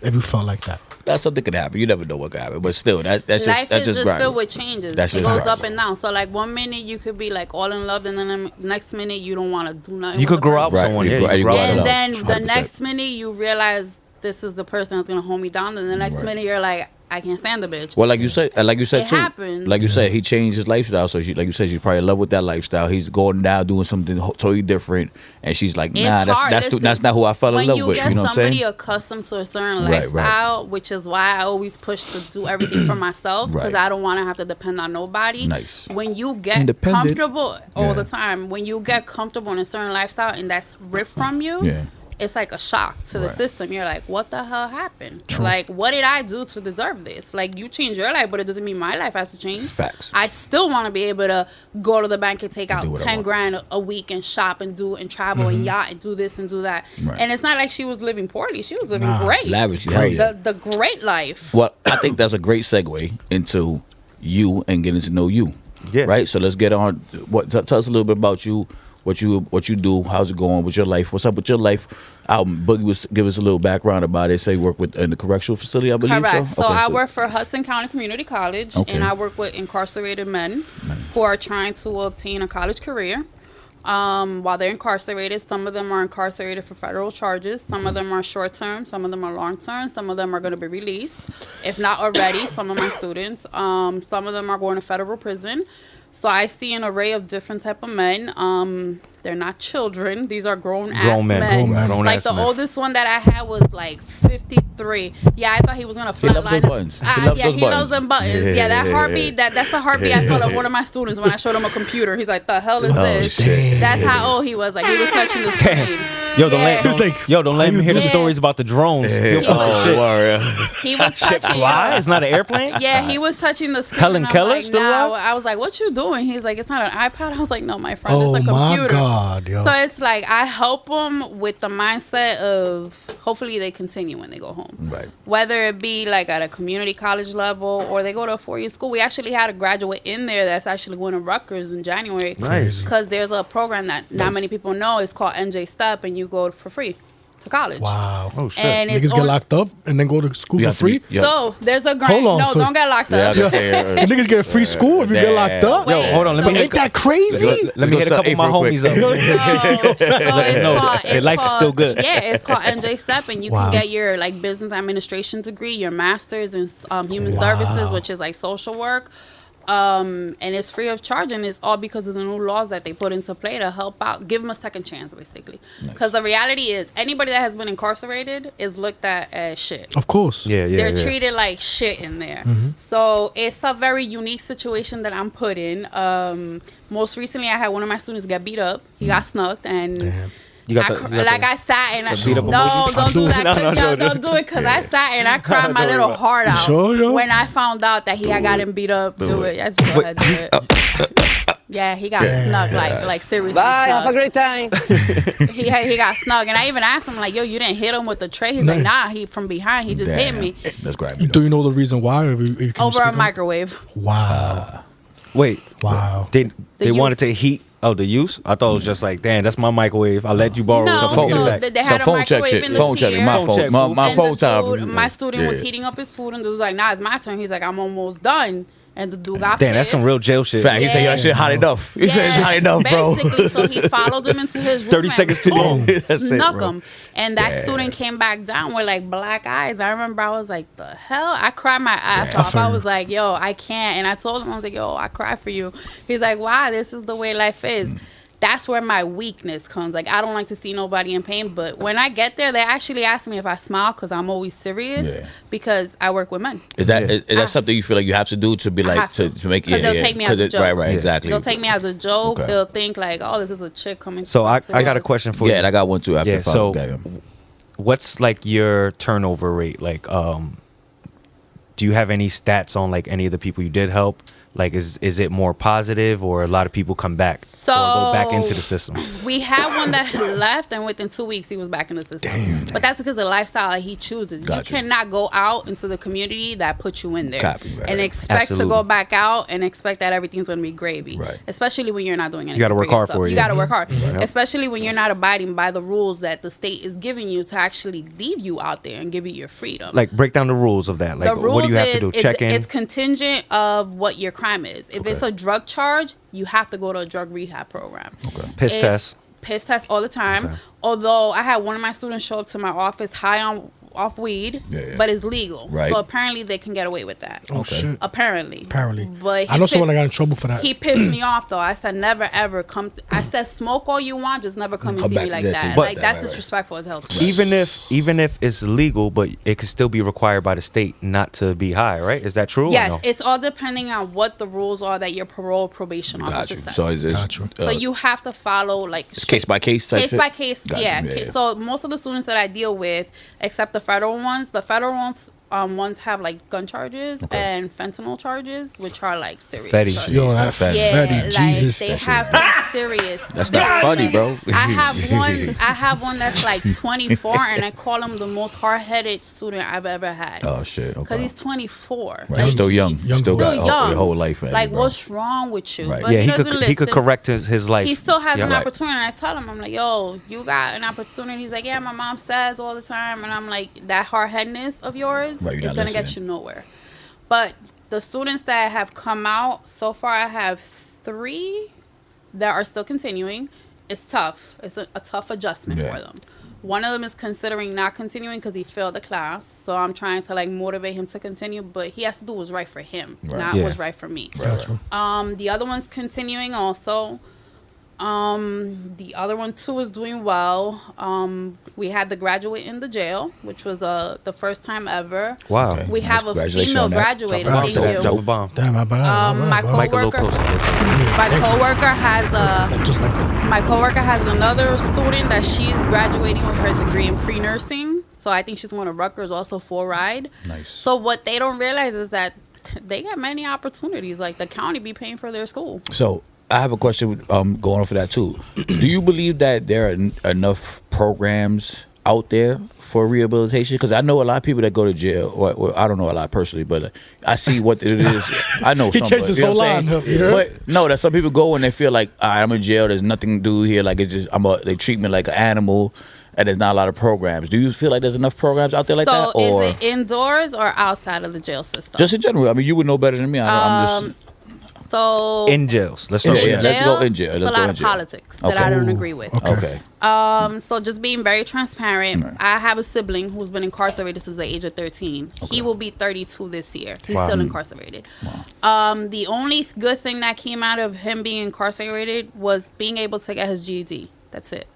Speaker 1: If you felt like that.
Speaker 2: That something could happen. You never know what could happen. But still, that's
Speaker 4: Life
Speaker 2: just
Speaker 4: is just
Speaker 2: grimy.
Speaker 4: filled with changes.
Speaker 2: That's
Speaker 4: It
Speaker 2: just
Speaker 4: goes
Speaker 2: grimy.
Speaker 4: up and down. So like 1 minute you could be like all in love, and then the next minute you don't want to do nothing.
Speaker 3: You
Speaker 4: with
Speaker 3: could
Speaker 4: the
Speaker 3: grow up with
Speaker 4: person.
Speaker 3: someone.
Speaker 2: You
Speaker 3: Yeah,
Speaker 2: grow-
Speaker 3: you
Speaker 2: you
Speaker 3: grow
Speaker 2: grow
Speaker 3: up.
Speaker 2: up.
Speaker 4: And then
Speaker 2: 100%.
Speaker 4: the next minute you realize this is the person that's gonna hold me down, and the next
Speaker 2: Right.
Speaker 4: minute you're like, I can't stand the bitch.
Speaker 2: Well, like you said
Speaker 4: It
Speaker 2: too.
Speaker 4: happens.
Speaker 2: Like you said, he changed his lifestyle. So like you said, she's probably in love with that lifestyle. He's going now doing something totally different, and she's like,
Speaker 4: It's
Speaker 2: nah,
Speaker 4: hard.
Speaker 2: that's
Speaker 4: Listen,
Speaker 2: not who I fell in love
Speaker 4: when
Speaker 2: with.
Speaker 4: you get
Speaker 2: You know what I'm
Speaker 4: somebody
Speaker 2: saying?
Speaker 4: accustomed to a certain
Speaker 2: Right, right.
Speaker 4: lifestyle, which is why I always push to do everything for myself because
Speaker 2: Right.
Speaker 4: I don't want to have to depend on nobody.
Speaker 2: Nice.
Speaker 4: When you get
Speaker 2: Independent.
Speaker 4: comfortable all
Speaker 2: Yeah.
Speaker 4: the time, when you get comfortable in a certain lifestyle and that's ripped from you,
Speaker 2: Yeah.
Speaker 4: it's like a shock to the
Speaker 2: Right.
Speaker 4: system. You're like, what the hell happened? Like, what did I do to deserve this? Like, you changed your life, but it doesn't mean my life has to change.
Speaker 2: Facts.
Speaker 4: I still want to be able to go to the bank and take out
Speaker 2: do what I
Speaker 4: 10
Speaker 2: want.
Speaker 4: grand a week and shop and do and travel and yacht and do this and do that.
Speaker 2: Right.
Speaker 4: And it's not like she was living poorly. She was living
Speaker 1: Nah.
Speaker 4: great.
Speaker 2: Lavishly, hell yeah.
Speaker 4: The great life.
Speaker 2: Well, I think that's a great segue into you and getting to know you.
Speaker 3: Yeah.
Speaker 2: Right. So let's get on. Tell us a little bit about you. What you do? How's it going with your life? What's up with your life? Boogie was give us a little background about it. Say you work with in the correctional facility, I believe.
Speaker 4: Correct. So
Speaker 2: Okay,
Speaker 4: I work for Hudson County Community College,
Speaker 2: Okay.
Speaker 4: and I work with incarcerated men who are trying to obtain a college career. While they're incarcerated, some of them are incarcerated for federal charges. Some of them are short term. Some of them are long term. Some of them are going to be released, if not already. Some of my students. Some of them are going to federal prison. So I see an array of different type of men. They're not children. These are grown ass
Speaker 3: men.
Speaker 4: men.
Speaker 3: Grown men. Grown
Speaker 4: Like
Speaker 3: ass
Speaker 4: the
Speaker 3: men.
Speaker 4: oldest one that I had was like 53. Yeah, I thought he was gonna
Speaker 2: He loves
Speaker 4: flatline.
Speaker 2: those buttons. He loves
Speaker 4: Yeah,
Speaker 2: those
Speaker 4: he
Speaker 2: buttons.
Speaker 4: loves them buttons. Yeah, that heartbeat. That's the heartbeat I felt of one of my students when I showed him a computer. He's like, "The hell is this?"
Speaker 2: shit.
Speaker 4: That's how old he was. Like he was touching the screen.
Speaker 3: Yo, don't
Speaker 4: Yeah.
Speaker 3: let
Speaker 1: He was like,
Speaker 3: don't let
Speaker 1: how
Speaker 3: him
Speaker 1: you
Speaker 3: hear the
Speaker 4: doing?
Speaker 3: stories about the drones. You'll fuck
Speaker 2: Oh,
Speaker 3: with shit.
Speaker 2: warrior.
Speaker 4: He was touching.
Speaker 3: Fly? It's not an airplane.
Speaker 4: Yeah, he was touching the screen.
Speaker 3: Helen
Speaker 4: and I'm
Speaker 3: Keller
Speaker 4: like,
Speaker 3: still
Speaker 4: nah.
Speaker 3: alive?
Speaker 4: I was like, "What you doing?" He's like, "It's not an iPad." I was like, "No, my friend,
Speaker 1: Oh
Speaker 4: it's a
Speaker 1: my
Speaker 4: computer."
Speaker 1: God, yo.
Speaker 4: So it's like I help them with the mindset of hopefully they continue when they go home.
Speaker 2: Right.
Speaker 4: Whether it be like at a community college level or they go to a 4-year school. We actually had a graduate in there that's actually going to Rutgers in January.
Speaker 3: Nice.
Speaker 4: Because there's a program that not
Speaker 2: Nice.
Speaker 4: many people know. It's called NJ Step, and you go for free to college.
Speaker 1: Wow.
Speaker 3: Oh shit.
Speaker 4: And it's
Speaker 1: Niggas get
Speaker 4: on-
Speaker 1: locked up and then go to school
Speaker 2: You
Speaker 1: for
Speaker 2: have to be-
Speaker 1: free.
Speaker 2: yeah.
Speaker 4: So there's a grant.
Speaker 1: Hold on,
Speaker 4: No,
Speaker 1: so-
Speaker 4: don't get locked
Speaker 2: Yeah, I
Speaker 4: up.
Speaker 2: was gonna say,
Speaker 1: And niggas get a free school if you get locked up.
Speaker 4: Wait,
Speaker 3: Yo, hold on. Let
Speaker 4: so
Speaker 3: me
Speaker 1: Ain't that crazy?
Speaker 3: Let me hit a couple of my homies up. Their life is still good.
Speaker 4: Yeah, it's called NJ Step, and you
Speaker 1: Wow.
Speaker 4: can get your like business administration degree, your master's in human services, which is like social work. And it's free of charge, and it's all because of the new laws that they put into play to help out, give them a second chance, basically. Because the reality is, anybody that has been incarcerated is looked at as shit.
Speaker 1: Of course.
Speaker 3: Yeah, yeah.
Speaker 4: They're
Speaker 3: yeah.
Speaker 4: treated like shit in there.
Speaker 1: Mm-hmm.
Speaker 4: So it's a very unique situation that I'm put in. Most recently, I had one of my students get beat up. He got snucked, and
Speaker 1: Damn.
Speaker 3: You got
Speaker 4: I
Speaker 3: the-
Speaker 4: cr-
Speaker 3: you got
Speaker 4: like
Speaker 3: the-
Speaker 4: I sat and I
Speaker 3: beat up
Speaker 4: no,
Speaker 3: emoji?
Speaker 4: don't do that.
Speaker 3: No,
Speaker 4: 'cause-
Speaker 3: no,
Speaker 4: no,
Speaker 3: no,
Speaker 4: don't do it because I sat and I cried my
Speaker 3: Don't
Speaker 4: little
Speaker 3: worry about
Speaker 4: heart out
Speaker 1: sure, yo?
Speaker 4: when I found out that he had gotten beat up. Do it. I just go ahead, do it. Yeah, he got snuck like seriously.
Speaker 5: Bye, have a
Speaker 4: snuck.
Speaker 5: great time.
Speaker 4: He got snuck, and I even asked him like, "Yo, you didn't hit him with the tray?" He's like, "Nah, he from behind. He just hit me
Speaker 2: That's grimy.
Speaker 1: Do you know the reason why? If you can
Speaker 4: over
Speaker 1: speak
Speaker 4: a
Speaker 1: on it?
Speaker 4: microwave."
Speaker 1: Wow.
Speaker 3: Wait.
Speaker 1: Wow.
Speaker 3: They
Speaker 4: The
Speaker 3: wanted
Speaker 4: youth.
Speaker 3: to heat Oh, the use? I thought it was just like, damn, that's my microwave. I let you borrow
Speaker 4: No,
Speaker 3: something.
Speaker 2: phone-
Speaker 4: so they had a
Speaker 2: phone check
Speaker 4: microwave
Speaker 2: shit.
Speaker 4: in the
Speaker 2: Phone check.
Speaker 4: tier.
Speaker 2: My
Speaker 3: Phone
Speaker 2: phone.
Speaker 3: check,
Speaker 2: My,
Speaker 3: fool.
Speaker 2: my
Speaker 4: And
Speaker 2: phone
Speaker 4: the
Speaker 2: time.
Speaker 4: dude, my student was
Speaker 2: Yeah.
Speaker 4: heating up his food, and the dude was like, "Nah, it's my turn." He's like, "I'm almost done." And the dude got
Speaker 3: Damn, that's some
Speaker 4: pissed.
Speaker 3: real jail shit.
Speaker 2: Fact. He said, "Yo, that shit hot enough." He said, "It's hot enough, bro."
Speaker 4: Basically, so he followed him into his room.
Speaker 3: 30
Speaker 4: and
Speaker 3: seconds too long.
Speaker 4: boom,
Speaker 2: That's it,
Speaker 4: snuck
Speaker 2: bro.
Speaker 4: him. And that
Speaker 2: Damn.
Speaker 4: student came back down with like black eyes. I remember I was like, "The hell!" I cried my ass
Speaker 1: Damn.
Speaker 4: off. I was like, "Yo, I can't." And I told him, I was like, "Yo, I cry for you." He's like, "Why? This is the way life is." That's where my weakness comes. Like, I don't like to see nobody in pain, but when I get there, they actually ask me if I smile because I'm always serious
Speaker 2: Yeah.
Speaker 4: because I work with men.
Speaker 2: Is that is that something you feel like you have to do to be
Speaker 4: I
Speaker 2: like
Speaker 4: have
Speaker 2: to make it?
Speaker 4: Because they'll take me as a joke.
Speaker 2: Right,
Speaker 3: Yeah.
Speaker 2: exactly.
Speaker 4: They'll take me as a joke.
Speaker 2: Okay.
Speaker 4: They'll think like, "Oh, this is a chick coming."
Speaker 3: So I
Speaker 4: to
Speaker 3: got a
Speaker 4: us."
Speaker 3: question for
Speaker 2: Yeah,
Speaker 3: you.
Speaker 2: and I got one too after.
Speaker 3: Yeah, so
Speaker 2: okay.
Speaker 3: what's like your turnover rate? Like, do you have any stats on like any of the people you did help? Like, is it more positive, or a lot of people come back or go back into the system?
Speaker 4: We had one that left, and within 2 weeks, he was back in the system. But that's because of the lifestyle that he chooses.
Speaker 2: Gotcha.
Speaker 4: You cannot go out into the community that put you in there
Speaker 2: Copy, right.
Speaker 4: and expect
Speaker 3: Absolutely.
Speaker 4: to go back out and expect that everything's going to be gravy.
Speaker 2: Right.
Speaker 4: Especially when you're not doing anything.
Speaker 3: gotta work
Speaker 4: for
Speaker 3: hard
Speaker 4: yourself.
Speaker 3: for it,
Speaker 4: You
Speaker 3: yeah.
Speaker 4: got to work hard. Especially when you're not abiding by the rules that the state is giving you to actually leave you out there and give you your freedom.
Speaker 3: Like, break down the rules of that. Like,
Speaker 4: The rules
Speaker 3: what do you have to
Speaker 4: is
Speaker 3: do? Check in.
Speaker 4: It's contingent of what your crime is. If it's a drug charge, you have to go to a drug rehab program.
Speaker 3: Piss
Speaker 4: If-
Speaker 3: test.
Speaker 4: Piss test all the time.
Speaker 3: Okay.
Speaker 4: Although I had one of my students show up to my office high on off weed,
Speaker 2: Yeah.
Speaker 4: but it's legal.
Speaker 2: Right.
Speaker 4: So apparently they can get away with that.
Speaker 1: Oh shit.
Speaker 4: Apparently.
Speaker 1: Apparently.
Speaker 4: But
Speaker 1: I know someone that got in trouble for that.
Speaker 4: He pissed me off though. I said never ever come. I said smoke all you want, just never come and
Speaker 2: Come
Speaker 4: see
Speaker 2: back
Speaker 4: me like
Speaker 2: to this
Speaker 4: that.
Speaker 2: and
Speaker 4: Like
Speaker 2: that,
Speaker 4: that's
Speaker 2: right, right.
Speaker 4: disrespectful as hell to me.
Speaker 3: Even if it's legal, but it could still be required by the state not to be high, right? Is that true?
Speaker 4: Yes,
Speaker 3: or no?
Speaker 4: it's all depending on what the rules are that your parole probation
Speaker 2: Got
Speaker 4: officer
Speaker 2: you.
Speaker 4: says.
Speaker 2: So is this?
Speaker 1: Got you.
Speaker 4: So you have to follow like
Speaker 2: It's case by case type
Speaker 4: case
Speaker 2: shit?
Speaker 4: by case,
Speaker 2: Got you,
Speaker 4: yeah.
Speaker 2: yeah, yeah.
Speaker 4: So most of the students that I deal with, except the federal ones ones have like gun charges and fentanyl charges, which are like serious.
Speaker 3: Fetty.
Speaker 4: charges.
Speaker 1: Yo,
Speaker 2: It's
Speaker 1: that
Speaker 2: not bad.
Speaker 4: Yeah,
Speaker 1: Fetty,
Speaker 4: like
Speaker 1: Jesus.
Speaker 4: they
Speaker 2: That
Speaker 4: have
Speaker 2: shit's
Speaker 4: some serious.
Speaker 2: That's not funny, bro.
Speaker 4: I have one that's like 24, and I call him the most hard-headed student I've ever had.
Speaker 2: Oh shit.
Speaker 4: Because
Speaker 2: Okay.
Speaker 4: he's 24.
Speaker 2: Right. You're still young.
Speaker 1: Young
Speaker 2: Still
Speaker 1: boy.
Speaker 2: got
Speaker 4: Still young.
Speaker 2: your whole life. ahead of
Speaker 4: Like,
Speaker 2: you, bro.
Speaker 4: what's wrong with you?
Speaker 2: Right.
Speaker 4: But
Speaker 3: Yeah,
Speaker 4: he
Speaker 3: he
Speaker 4: doesn't
Speaker 3: could
Speaker 4: listen.
Speaker 3: correct his life.
Speaker 4: He still has
Speaker 3: Yeah,
Speaker 4: an
Speaker 3: right.
Speaker 4: opportunity. And I tell him, I'm like, yo, you got an opportunity. He's like, yeah, my mom says all the time. And I'm like, that hard-headedness of yours
Speaker 2: Right, you're
Speaker 4: is
Speaker 2: not
Speaker 4: going to get
Speaker 2: listening.
Speaker 4: you nowhere. But the students that have come out, so far I have 3 that are still continuing. It's tough. It's a tough adjustment
Speaker 2: Yeah.
Speaker 4: for them. One of them is considering not continuing because he failed the class. So I'm trying to like motivate him to continue, but he has to do what's right for him,
Speaker 2: Right.
Speaker 4: not
Speaker 3: Yeah.
Speaker 4: what's right for me.
Speaker 2: Right, right.
Speaker 4: The other one's continuing also. The other one too is doing well. We had the graduate in the jail, which was the first time ever.
Speaker 3: Wow.
Speaker 2: Okay.
Speaker 4: We have a
Speaker 2: Congratulations
Speaker 4: female
Speaker 2: on that.
Speaker 4: graduate.
Speaker 3: Drop a
Speaker 4: Thank
Speaker 3: bomb.
Speaker 4: you.
Speaker 3: Drop a bomb.
Speaker 1: Damn, my bad.
Speaker 4: My
Speaker 3: Mic a little
Speaker 4: coworker,
Speaker 3: closer.
Speaker 4: my
Speaker 1: Thank you.
Speaker 4: coworker has
Speaker 1: That just like that.
Speaker 4: my coworker has another student that she's graduating with her degree in pre-nursing. So I think she's going to Rutgers also for a ride.
Speaker 2: Nice.
Speaker 4: So what they don't realize is that they got many opportunities. Like the county be paying for their school.
Speaker 2: So I have a question going off of that too. Do you believe that there are enough programs out there for rehabilitation? Because I know a lot of people that go to jail. Or I don't know a lot personally, but I see what it is. I know
Speaker 1: He
Speaker 2: some,
Speaker 1: changed
Speaker 2: but,
Speaker 1: his
Speaker 2: you know
Speaker 1: whole
Speaker 2: what I'm
Speaker 1: line
Speaker 2: saying?
Speaker 1: up, you
Speaker 2: But no, that some people go and they feel like, all right, I'm in jail. There's nothing to do here. Like it's just they treat me like an animal. And there's not a lot of programs. Do you feel like there's enough programs out there like that?
Speaker 4: So
Speaker 2: Or
Speaker 4: is it indoors or outside of the jail system?
Speaker 2: just in general? I mean, you would know better than me. I'm just
Speaker 4: so
Speaker 3: In jails. Let's
Speaker 4: in
Speaker 3: start
Speaker 2: Yeah,
Speaker 3: with
Speaker 2: yeah,
Speaker 3: that.
Speaker 2: let's go in jail.
Speaker 4: It's
Speaker 2: Let's
Speaker 4: a
Speaker 2: go
Speaker 4: lot
Speaker 2: in
Speaker 4: of
Speaker 2: jail.
Speaker 4: politics that
Speaker 2: Okay.
Speaker 4: I don't agree with.
Speaker 1: Okay.
Speaker 2: okay.
Speaker 4: So just being very transparent, I have a sibling who's been incarcerated since the age of 13. He will be 32 this year. He's
Speaker 3: Wow.
Speaker 4: still incarcerated. The only good thing that came out of him being incarcerated was being able to get his GED. That's it.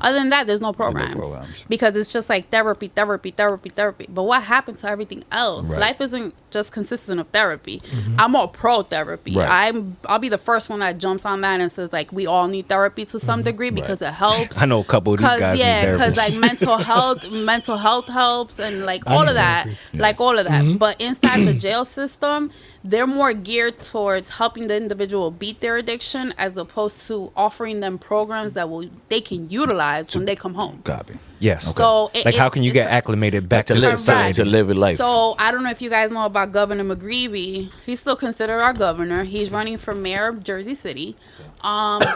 Speaker 4: Other than that, there's no programs.
Speaker 2: programs.
Speaker 4: Because it's just like therapy. But what happened to everything else?
Speaker 2: Right.
Speaker 4: Life isn't just consistent of therapy. I'm all pro therapy.
Speaker 2: Right.
Speaker 4: I'll be the first one that jumps on that and says like we all need therapy to some degree because it helps.
Speaker 3: I know a couple of these guys need
Speaker 4: Because
Speaker 3: therapists.
Speaker 4: like mental health helps and like
Speaker 1: I
Speaker 4: all
Speaker 1: need
Speaker 4: of that,
Speaker 1: therapy.
Speaker 4: like all of that. But inside the jail system, they're more geared towards helping the individual beat their addiction as opposed to offering them programs that they can utilize when they come home.
Speaker 2: Copy.
Speaker 3: Yes.
Speaker 4: So
Speaker 3: Like, how can you get acclimated back to
Speaker 2: live,
Speaker 3: society?
Speaker 2: to live a life.
Speaker 4: So I don't know if you guys know about Governor McGreevy. He's still considered our governor. He's running for mayor of Jersey City.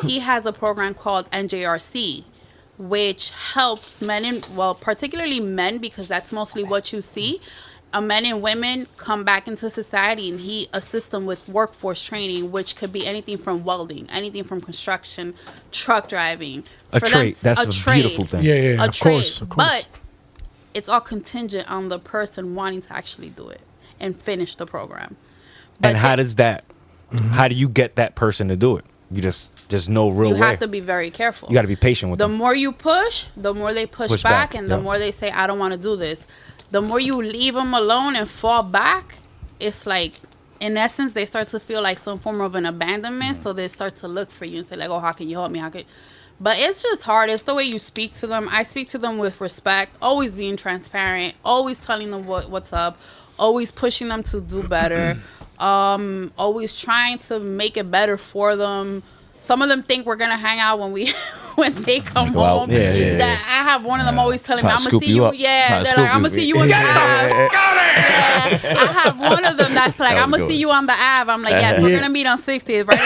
Speaker 4: He has a program called NJRC, which helps men and, well, particularly men, because that's mostly what you see. Men and women come back into society, and he assists them with workforce training, which could be anything from welding, anything from construction, truck driving.
Speaker 3: A trade. That's a beautiful thing.
Speaker 1: Yeah,
Speaker 4: A
Speaker 1: of
Speaker 4: trade.
Speaker 1: course, of course.
Speaker 4: But it's all contingent on the person wanting to actually do it and finish the program. But
Speaker 3: And how does that? How do you get that person to do it? You just no real
Speaker 4: you
Speaker 3: way.
Speaker 4: have to be very careful.
Speaker 3: You got to be patient with
Speaker 4: The
Speaker 3: them.
Speaker 4: more you push, the more they push back, and the
Speaker 3: Yep.
Speaker 4: more they say, I don't want to do this. The more you leave them alone and fall back, it's like, in essence, they start to feel like some form of an abandonment. So they start to look for you and say, like, oh, how can you help me? How could? But it's just hard. It's the way you speak to them. I speak to them with respect, always being transparent, always telling them what's up, always pushing them to do better, always trying to make it better for them. Some of them think we're gonna hang out when they come
Speaker 2: Go out.
Speaker 4: home.
Speaker 2: Yeah.
Speaker 4: That I have one of them always telling me,
Speaker 2: Trying
Speaker 4: I'm
Speaker 2: to
Speaker 4: gonna
Speaker 2: scoop
Speaker 4: see
Speaker 2: you
Speaker 4: you.
Speaker 2: up.
Speaker 4: Yeah,
Speaker 2: Trying to
Speaker 4: they're like,
Speaker 2: scoop
Speaker 4: I'm
Speaker 2: you.
Speaker 4: gonna see you on the Ave. Yeah. I have one of them that's like,
Speaker 2: That
Speaker 4: I'm
Speaker 2: was
Speaker 4: gonna see
Speaker 2: good.
Speaker 4: you on the Ave. I'm like, yes, we're gonna meet on 60th, right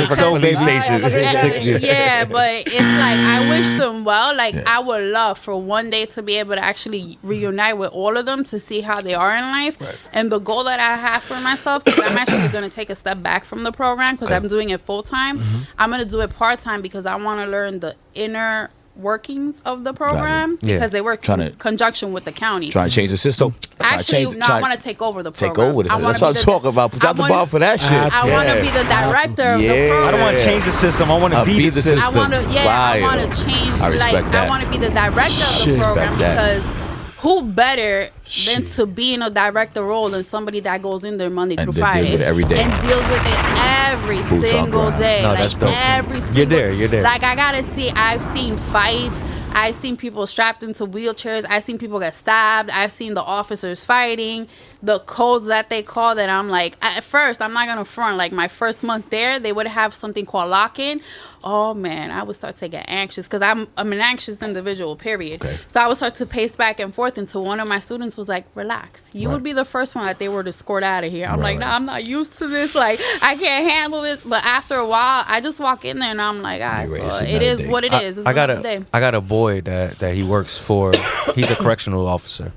Speaker 4: in front of the police station.
Speaker 3: Right, baby station.
Speaker 4: Yeah,
Speaker 3: 60.
Speaker 4: yeah, but it's like, I wish them well. Like, I would love for one day to be able to actually reunite with all of them to see how they are in life. And the goal that I have for myself, because I'm actually going to take a step back from the program because I'm doing it full time. I'm going to do it part time because I want to learn the inner workings of the program
Speaker 3: Yeah.
Speaker 4: because they work
Speaker 2: Trying
Speaker 4: in
Speaker 2: to-
Speaker 4: conjunction with the county.
Speaker 2: Trying to change the system.
Speaker 4: Actually, no, I want to take over the program.
Speaker 2: Take over the
Speaker 4: I
Speaker 2: system.
Speaker 4: wanna
Speaker 2: That's what
Speaker 4: be
Speaker 2: I'm
Speaker 4: the-
Speaker 2: talking about. Put
Speaker 4: I
Speaker 2: out the
Speaker 4: wanna-
Speaker 2: ball for that shit.
Speaker 4: I want to be the director of the
Speaker 2: Yeah.
Speaker 4: program.
Speaker 3: I don't want to change the system. I want to be the system.
Speaker 4: I want to, I
Speaker 2: Fire.
Speaker 4: want to change.
Speaker 2: I respect
Speaker 4: Like,
Speaker 2: that.
Speaker 4: I want to be the director of
Speaker 1: Shit.
Speaker 4: the program
Speaker 2: Respect that.
Speaker 4: because who better than
Speaker 1: Shit.
Speaker 4: to be in a director role than somebody that goes in there Monday
Speaker 2: And
Speaker 4: through
Speaker 2: that deals
Speaker 4: Friday
Speaker 2: with it every day.
Speaker 4: and deals with it every
Speaker 2: Boots on
Speaker 4: single
Speaker 2: ground.
Speaker 4: day.
Speaker 3: No,
Speaker 4: Like
Speaker 3: that's dope.
Speaker 4: every single.
Speaker 3: You're there.
Speaker 4: Like I gotta see. I've seen fights. I've seen people strapped into wheelchairs. I've seen people get stabbed. I've seen the officers fighting. The codes that they call that I'm like, at first, I'm not going to front. Like my first month there, they would have something called lock-in. Oh, man, I would start to get anxious because I'm an anxious individual, period.
Speaker 2: Okay.
Speaker 4: So I would start to pace back and forth until one of my students was like, relax. You would be the first one that they were to escort out of here. I'm like, nah, I'm not used to this. Like, I can't handle this. But after a while, I just walk in there and I'm like, all right,
Speaker 2: You're ready.
Speaker 4: so
Speaker 2: It's
Speaker 4: it
Speaker 2: another
Speaker 4: is
Speaker 2: day.
Speaker 4: what it is. It's
Speaker 3: I got
Speaker 4: another day.
Speaker 3: a boy that he works for. He's a correctional officer,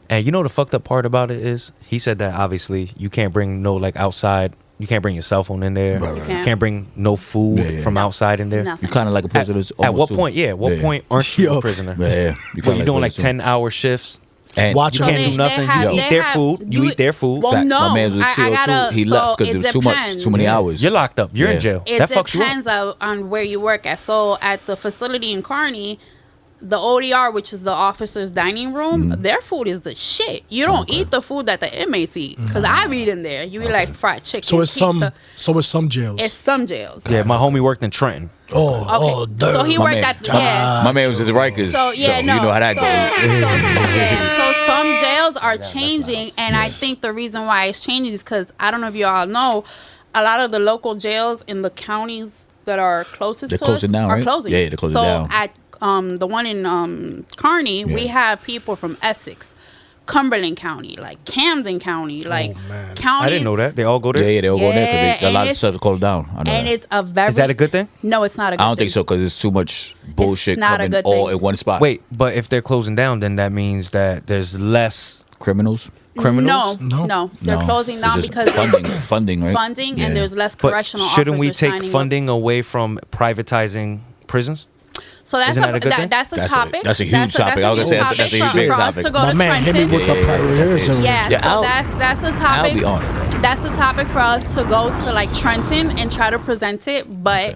Speaker 3: and you know the fucked up part about it is he said that obviously you can't bring no like outside. You can't bring your cell phone in there.
Speaker 2: Right, right.
Speaker 4: You
Speaker 3: You can't bring no food
Speaker 2: Yeah, yeah.
Speaker 3: from outside in there.
Speaker 4: Nothing.
Speaker 2: You kind of like a prisoner.
Speaker 3: At what point? Yeah. What point aren't you
Speaker 1: Yo.
Speaker 3: a prisoner?
Speaker 2: Yeah. You
Speaker 3: When
Speaker 2: kinda
Speaker 3: you're doing like
Speaker 2: prisoner.
Speaker 3: 10-hour shifts.
Speaker 2: And
Speaker 1: Watch
Speaker 3: You
Speaker 1: out.
Speaker 3: can't do nothing. You eat their food. You eat their food.
Speaker 4: Well,
Speaker 2: Facts.
Speaker 4: no,
Speaker 2: My man was with
Speaker 4: I
Speaker 2: CO2.
Speaker 4: gotta.
Speaker 2: He
Speaker 4: so
Speaker 2: left because it was too much,
Speaker 4: depends.
Speaker 2: too many hours.
Speaker 3: You're locked up. You're
Speaker 2: Yeah.
Speaker 3: in jail.
Speaker 4: It
Speaker 3: That fucks you up.
Speaker 4: depends on where you work at. So at the facility in Kearney, the ODR, which is the officers' dining room, their food is the shit. You don't eat the food that the inmates eat because I've eaten there. You eat like fried chicken.
Speaker 1: So it's
Speaker 4: pizza.
Speaker 1: some jails.
Speaker 4: It's some jails.
Speaker 3: Yeah, my homie worked in Trenton.
Speaker 1: Oh,
Speaker 4: Okay. So he
Speaker 2: My
Speaker 4: worked
Speaker 2: man-
Speaker 4: at yeah.
Speaker 2: My man was at the Rikers.
Speaker 4: So yeah, no.
Speaker 2: you know how that
Speaker 4: so,
Speaker 2: goes.
Speaker 4: So some jails are changing, and I think the reason why it's changing is because I don't know if you all know, a lot of the local jails in the counties that are closest
Speaker 2: They're
Speaker 4: to
Speaker 2: closing
Speaker 4: us
Speaker 2: down,
Speaker 4: are
Speaker 2: right?
Speaker 4: closing.
Speaker 2: Yeah, they're closing
Speaker 4: so
Speaker 2: down.
Speaker 4: at the one in Kearney, we
Speaker 2: Yeah.
Speaker 4: have people from Essex, Cumberland County, like Camden County, like
Speaker 1: man.
Speaker 4: counties.
Speaker 3: I didn't know that. They all go there.
Speaker 2: Yeah, they all go there
Speaker 4: Yeah,
Speaker 2: because a
Speaker 4: and
Speaker 2: lot of
Speaker 4: it's-
Speaker 2: stuff is closed down. I know
Speaker 4: And
Speaker 2: that.
Speaker 4: it's a very.
Speaker 3: Is that a good thing?
Speaker 4: No, it's not a good
Speaker 2: I don't think
Speaker 4: thing.
Speaker 2: so because it's too much bullshit
Speaker 4: not a
Speaker 2: coming
Speaker 4: good
Speaker 2: all
Speaker 4: thing.
Speaker 2: in one spot.
Speaker 3: Wait, but if they're closing down, then that means that there's less
Speaker 2: criminals?
Speaker 3: criminals.
Speaker 4: No, they're
Speaker 2: No.
Speaker 4: closing down
Speaker 2: It's just
Speaker 4: because
Speaker 2: funding, right?
Speaker 4: funding,
Speaker 2: Yeah.
Speaker 4: and there's less
Speaker 3: But
Speaker 4: correctional
Speaker 3: shouldn't we
Speaker 4: officers
Speaker 3: take
Speaker 4: signing up.
Speaker 3: funding away from privatizing prisons?
Speaker 4: So that's
Speaker 3: Isn't that a good thing?
Speaker 4: that's a
Speaker 2: That's a-
Speaker 4: topic.
Speaker 2: that's a huge topic. I was gonna say that's a huge big
Speaker 4: for us
Speaker 2: topic.
Speaker 4: to go
Speaker 1: My
Speaker 4: to
Speaker 1: man hit me
Speaker 4: Trenton.
Speaker 1: with the prioritization.
Speaker 4: Yeah,
Speaker 2: Yeah,
Speaker 4: so
Speaker 2: I'll-
Speaker 4: that's a topic.
Speaker 2: I'll be on it, though.
Speaker 4: That's a topic for us to go to like Trenton and try to present it, but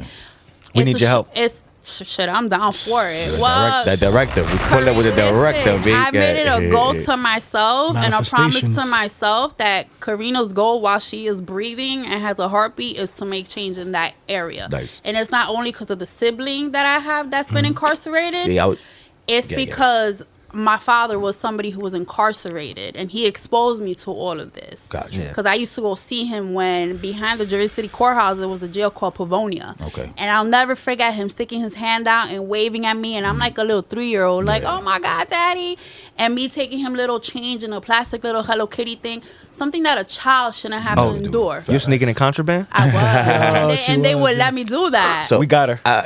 Speaker 3: We
Speaker 4: it's
Speaker 3: need
Speaker 4: a
Speaker 3: your help.
Speaker 4: It's shit. I'm down for it. Well,
Speaker 2: The director. We pull up with the director.
Speaker 4: listen,
Speaker 2: big
Speaker 4: I made it a
Speaker 2: guy.
Speaker 4: goal to myself and a promise to
Speaker 1: Manifestations.
Speaker 4: myself that Karina's goal while she is breathing and has a heartbeat is to make change in that area.
Speaker 2: Nice.
Speaker 4: And it's not only because of the sibling that I have that's been incarcerated.
Speaker 2: See, I would,
Speaker 4: It's
Speaker 2: Yeah,
Speaker 4: because my father was somebody who was incarcerated, and he exposed me to all of this.
Speaker 2: Gotcha.
Speaker 4: Because I used to go see him when behind the Jersey City courthouse there was a jail called Pavonia.
Speaker 2: Okay.
Speaker 4: And I'll never forget him sticking his hand out and waving at me, and I'm like a little 3-year-old, like, oh my God, Daddy. And me taking him little change in a plastic little Hello Kitty thing, something that a child shouldn't have to endure.
Speaker 3: You're sneaking in contraband?
Speaker 4: I was.
Speaker 1: she
Speaker 4: and they
Speaker 1: was,
Speaker 4: would
Speaker 1: yeah.
Speaker 4: let me do that.
Speaker 2: So
Speaker 3: We got her.
Speaker 2: I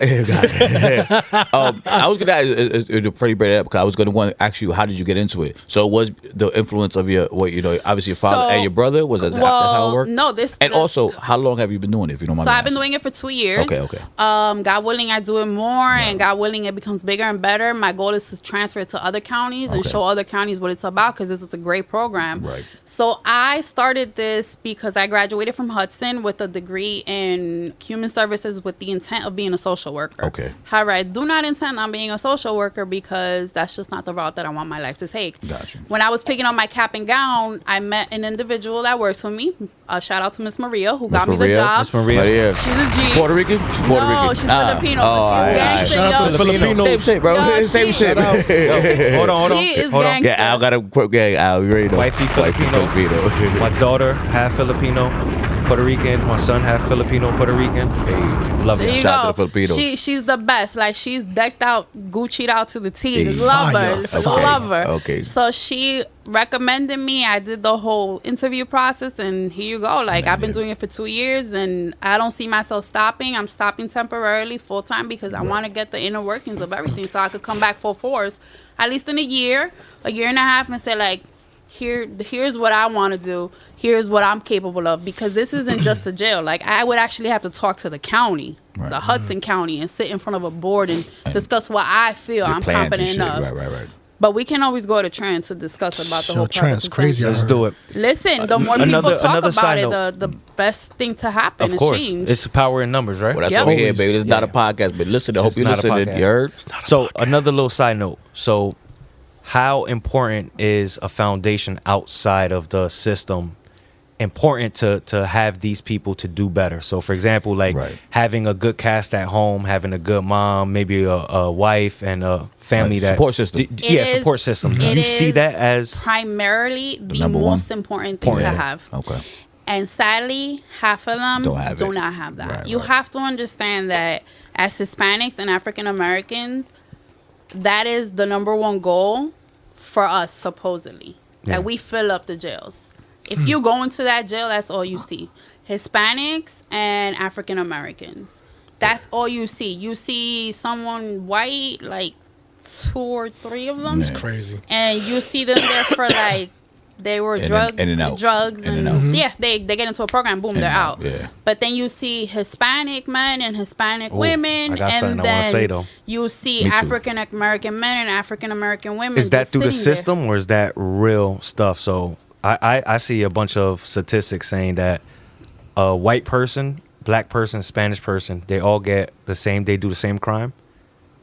Speaker 2: was gonna ask Freddie brought it up because I was gonna want to ask you, how did you get into it? So was the influence of your obviously your father and your brother, was that that's how it worked?
Speaker 4: No,
Speaker 2: Also, how long have you been doing it, if you don't mind
Speaker 4: So
Speaker 2: me
Speaker 4: I've been
Speaker 2: asking?
Speaker 4: doing it for 2 years.
Speaker 2: Okay.
Speaker 4: God willing, I do it more, and God willing, it becomes bigger and better. My goal is to transfer it to other counties and show other counties what it's about, because this is a great program.
Speaker 2: Right.
Speaker 4: So I started this because I graduated from Hudson with a degree in human services with the intent of being a social worker.
Speaker 2: Okay.
Speaker 4: However, I do not intend on being a social worker because that's just not the route that I want my life to take.
Speaker 2: Gotcha.
Speaker 4: When I was picking up my cap and gown, I met an individual that works for me. Shout out to Miss Maria, who got me the job.
Speaker 3: Miss Maria.
Speaker 4: She's a G.
Speaker 2: Puerto Rican? She's Puerto Rican.
Speaker 4: No, she's Filipino. But she's gangster,
Speaker 1: Shout out to
Speaker 4: yo.
Speaker 1: the Filipinos.
Speaker 2: Same shit, bro.
Speaker 4: Yo,
Speaker 2: Same
Speaker 4: she-
Speaker 2: shit.
Speaker 3: Hold on.
Speaker 4: She is
Speaker 3: Hold on.
Speaker 4: gangster.
Speaker 2: Yeah, Al got a quick. Yeah, Al, you ready to know?
Speaker 3: Wifey Filipino. My daughter half Filipino, Puerto Rican. My son half Filipino, Puerto Rican.
Speaker 2: Hey,
Speaker 3: Love
Speaker 4: There
Speaker 3: it.
Speaker 4: you
Speaker 2: Shout out
Speaker 4: go.
Speaker 2: to the Filipinos.
Speaker 4: She's the best. Like, she's decked out, Gucci'd out to the T.
Speaker 2: Hey,
Speaker 4: Love
Speaker 1: fire,
Speaker 4: her.
Speaker 1: fire.
Speaker 4: Love her.
Speaker 2: Okay.
Speaker 4: So she recommended me. I did the whole interview process, and here you go. Like, I've been doing it for 2 years, and I don't see myself stopping. I'm stopping temporarily, full time, because I want to get the inner workings of everything, so I could come back full force, at least in a year and a half, and say, like, here's what I want to do. Here's what I'm capable of, because this isn't just a jail. Like, I would actually have to talk to the county, the Hudson County, and sit in front of a board and discuss what I feel I'm
Speaker 2: plans and
Speaker 4: confident
Speaker 2: shit.
Speaker 4: enough.
Speaker 2: Right.
Speaker 4: But we can always go to Trent to discuss about the whole
Speaker 1: Trent's crazy.
Speaker 3: Let's do it.
Speaker 4: Listen, the more
Speaker 3: Another-
Speaker 4: people talk
Speaker 3: another
Speaker 4: about
Speaker 3: side
Speaker 4: it,
Speaker 3: note.
Speaker 4: the best thing to happen
Speaker 3: Of
Speaker 4: is
Speaker 3: course.
Speaker 4: change.
Speaker 3: It's power in numbers, right?
Speaker 2: Well, that's
Speaker 4: Yep.
Speaker 2: what we here,
Speaker 3: Always.
Speaker 2: baby. This is not a
Speaker 3: Yeah.
Speaker 2: podcast, but listen. I hope
Speaker 3: It's
Speaker 2: you
Speaker 3: not a
Speaker 2: listening.
Speaker 3: podcast.
Speaker 2: You heard?
Speaker 3: So another little side note. So how important is a foundation outside of the system important to have these people to do better? So for example, like
Speaker 2: Right.
Speaker 3: having a good cast at home, having a good mom, maybe a wife and a family
Speaker 2: Like
Speaker 3: that
Speaker 2: support system.
Speaker 4: It
Speaker 3: support
Speaker 4: is-
Speaker 3: system. Do
Speaker 4: it
Speaker 3: you see
Speaker 4: is
Speaker 3: that as
Speaker 4: primarily the
Speaker 2: number one?
Speaker 4: most important thing to have.
Speaker 2: Okay.
Speaker 4: And sadly, half of them
Speaker 2: Don't have
Speaker 4: do
Speaker 2: it.
Speaker 4: not have that.
Speaker 2: Right,
Speaker 4: You
Speaker 2: right.
Speaker 4: have to understand that as Hispanics and African Americans, that is the number one goal for us, supposedly.
Speaker 3: Yeah.
Speaker 4: That we fill up the jails. If you go into that jail, that's all you see. Hispanics and African Americans. That's all you see. You see someone white, like 2 or 3 of them.
Speaker 2: Yeah.
Speaker 1: Crazy.
Speaker 4: And you see them there for like they were
Speaker 2: In
Speaker 4: drugs
Speaker 2: and out.
Speaker 4: drugs
Speaker 2: In
Speaker 4: and,
Speaker 2: and out.
Speaker 4: yeah, they get into a program, boom,
Speaker 2: In
Speaker 4: they're
Speaker 2: and
Speaker 4: out.
Speaker 2: out, yeah.
Speaker 4: But then you see Hispanic men and Hispanic
Speaker 3: Ooh,
Speaker 4: women,
Speaker 3: I got
Speaker 4: and
Speaker 3: something I
Speaker 4: then
Speaker 3: wanna say, though.
Speaker 4: you see
Speaker 2: Me too.
Speaker 4: African American men and African American women.
Speaker 3: is that
Speaker 4: just
Speaker 3: through the
Speaker 4: sitting there.
Speaker 3: system or is that real stuff? So I see a bunch of statistics saying that a white person, black person, Spanish person, they all get the same, they do the same crime.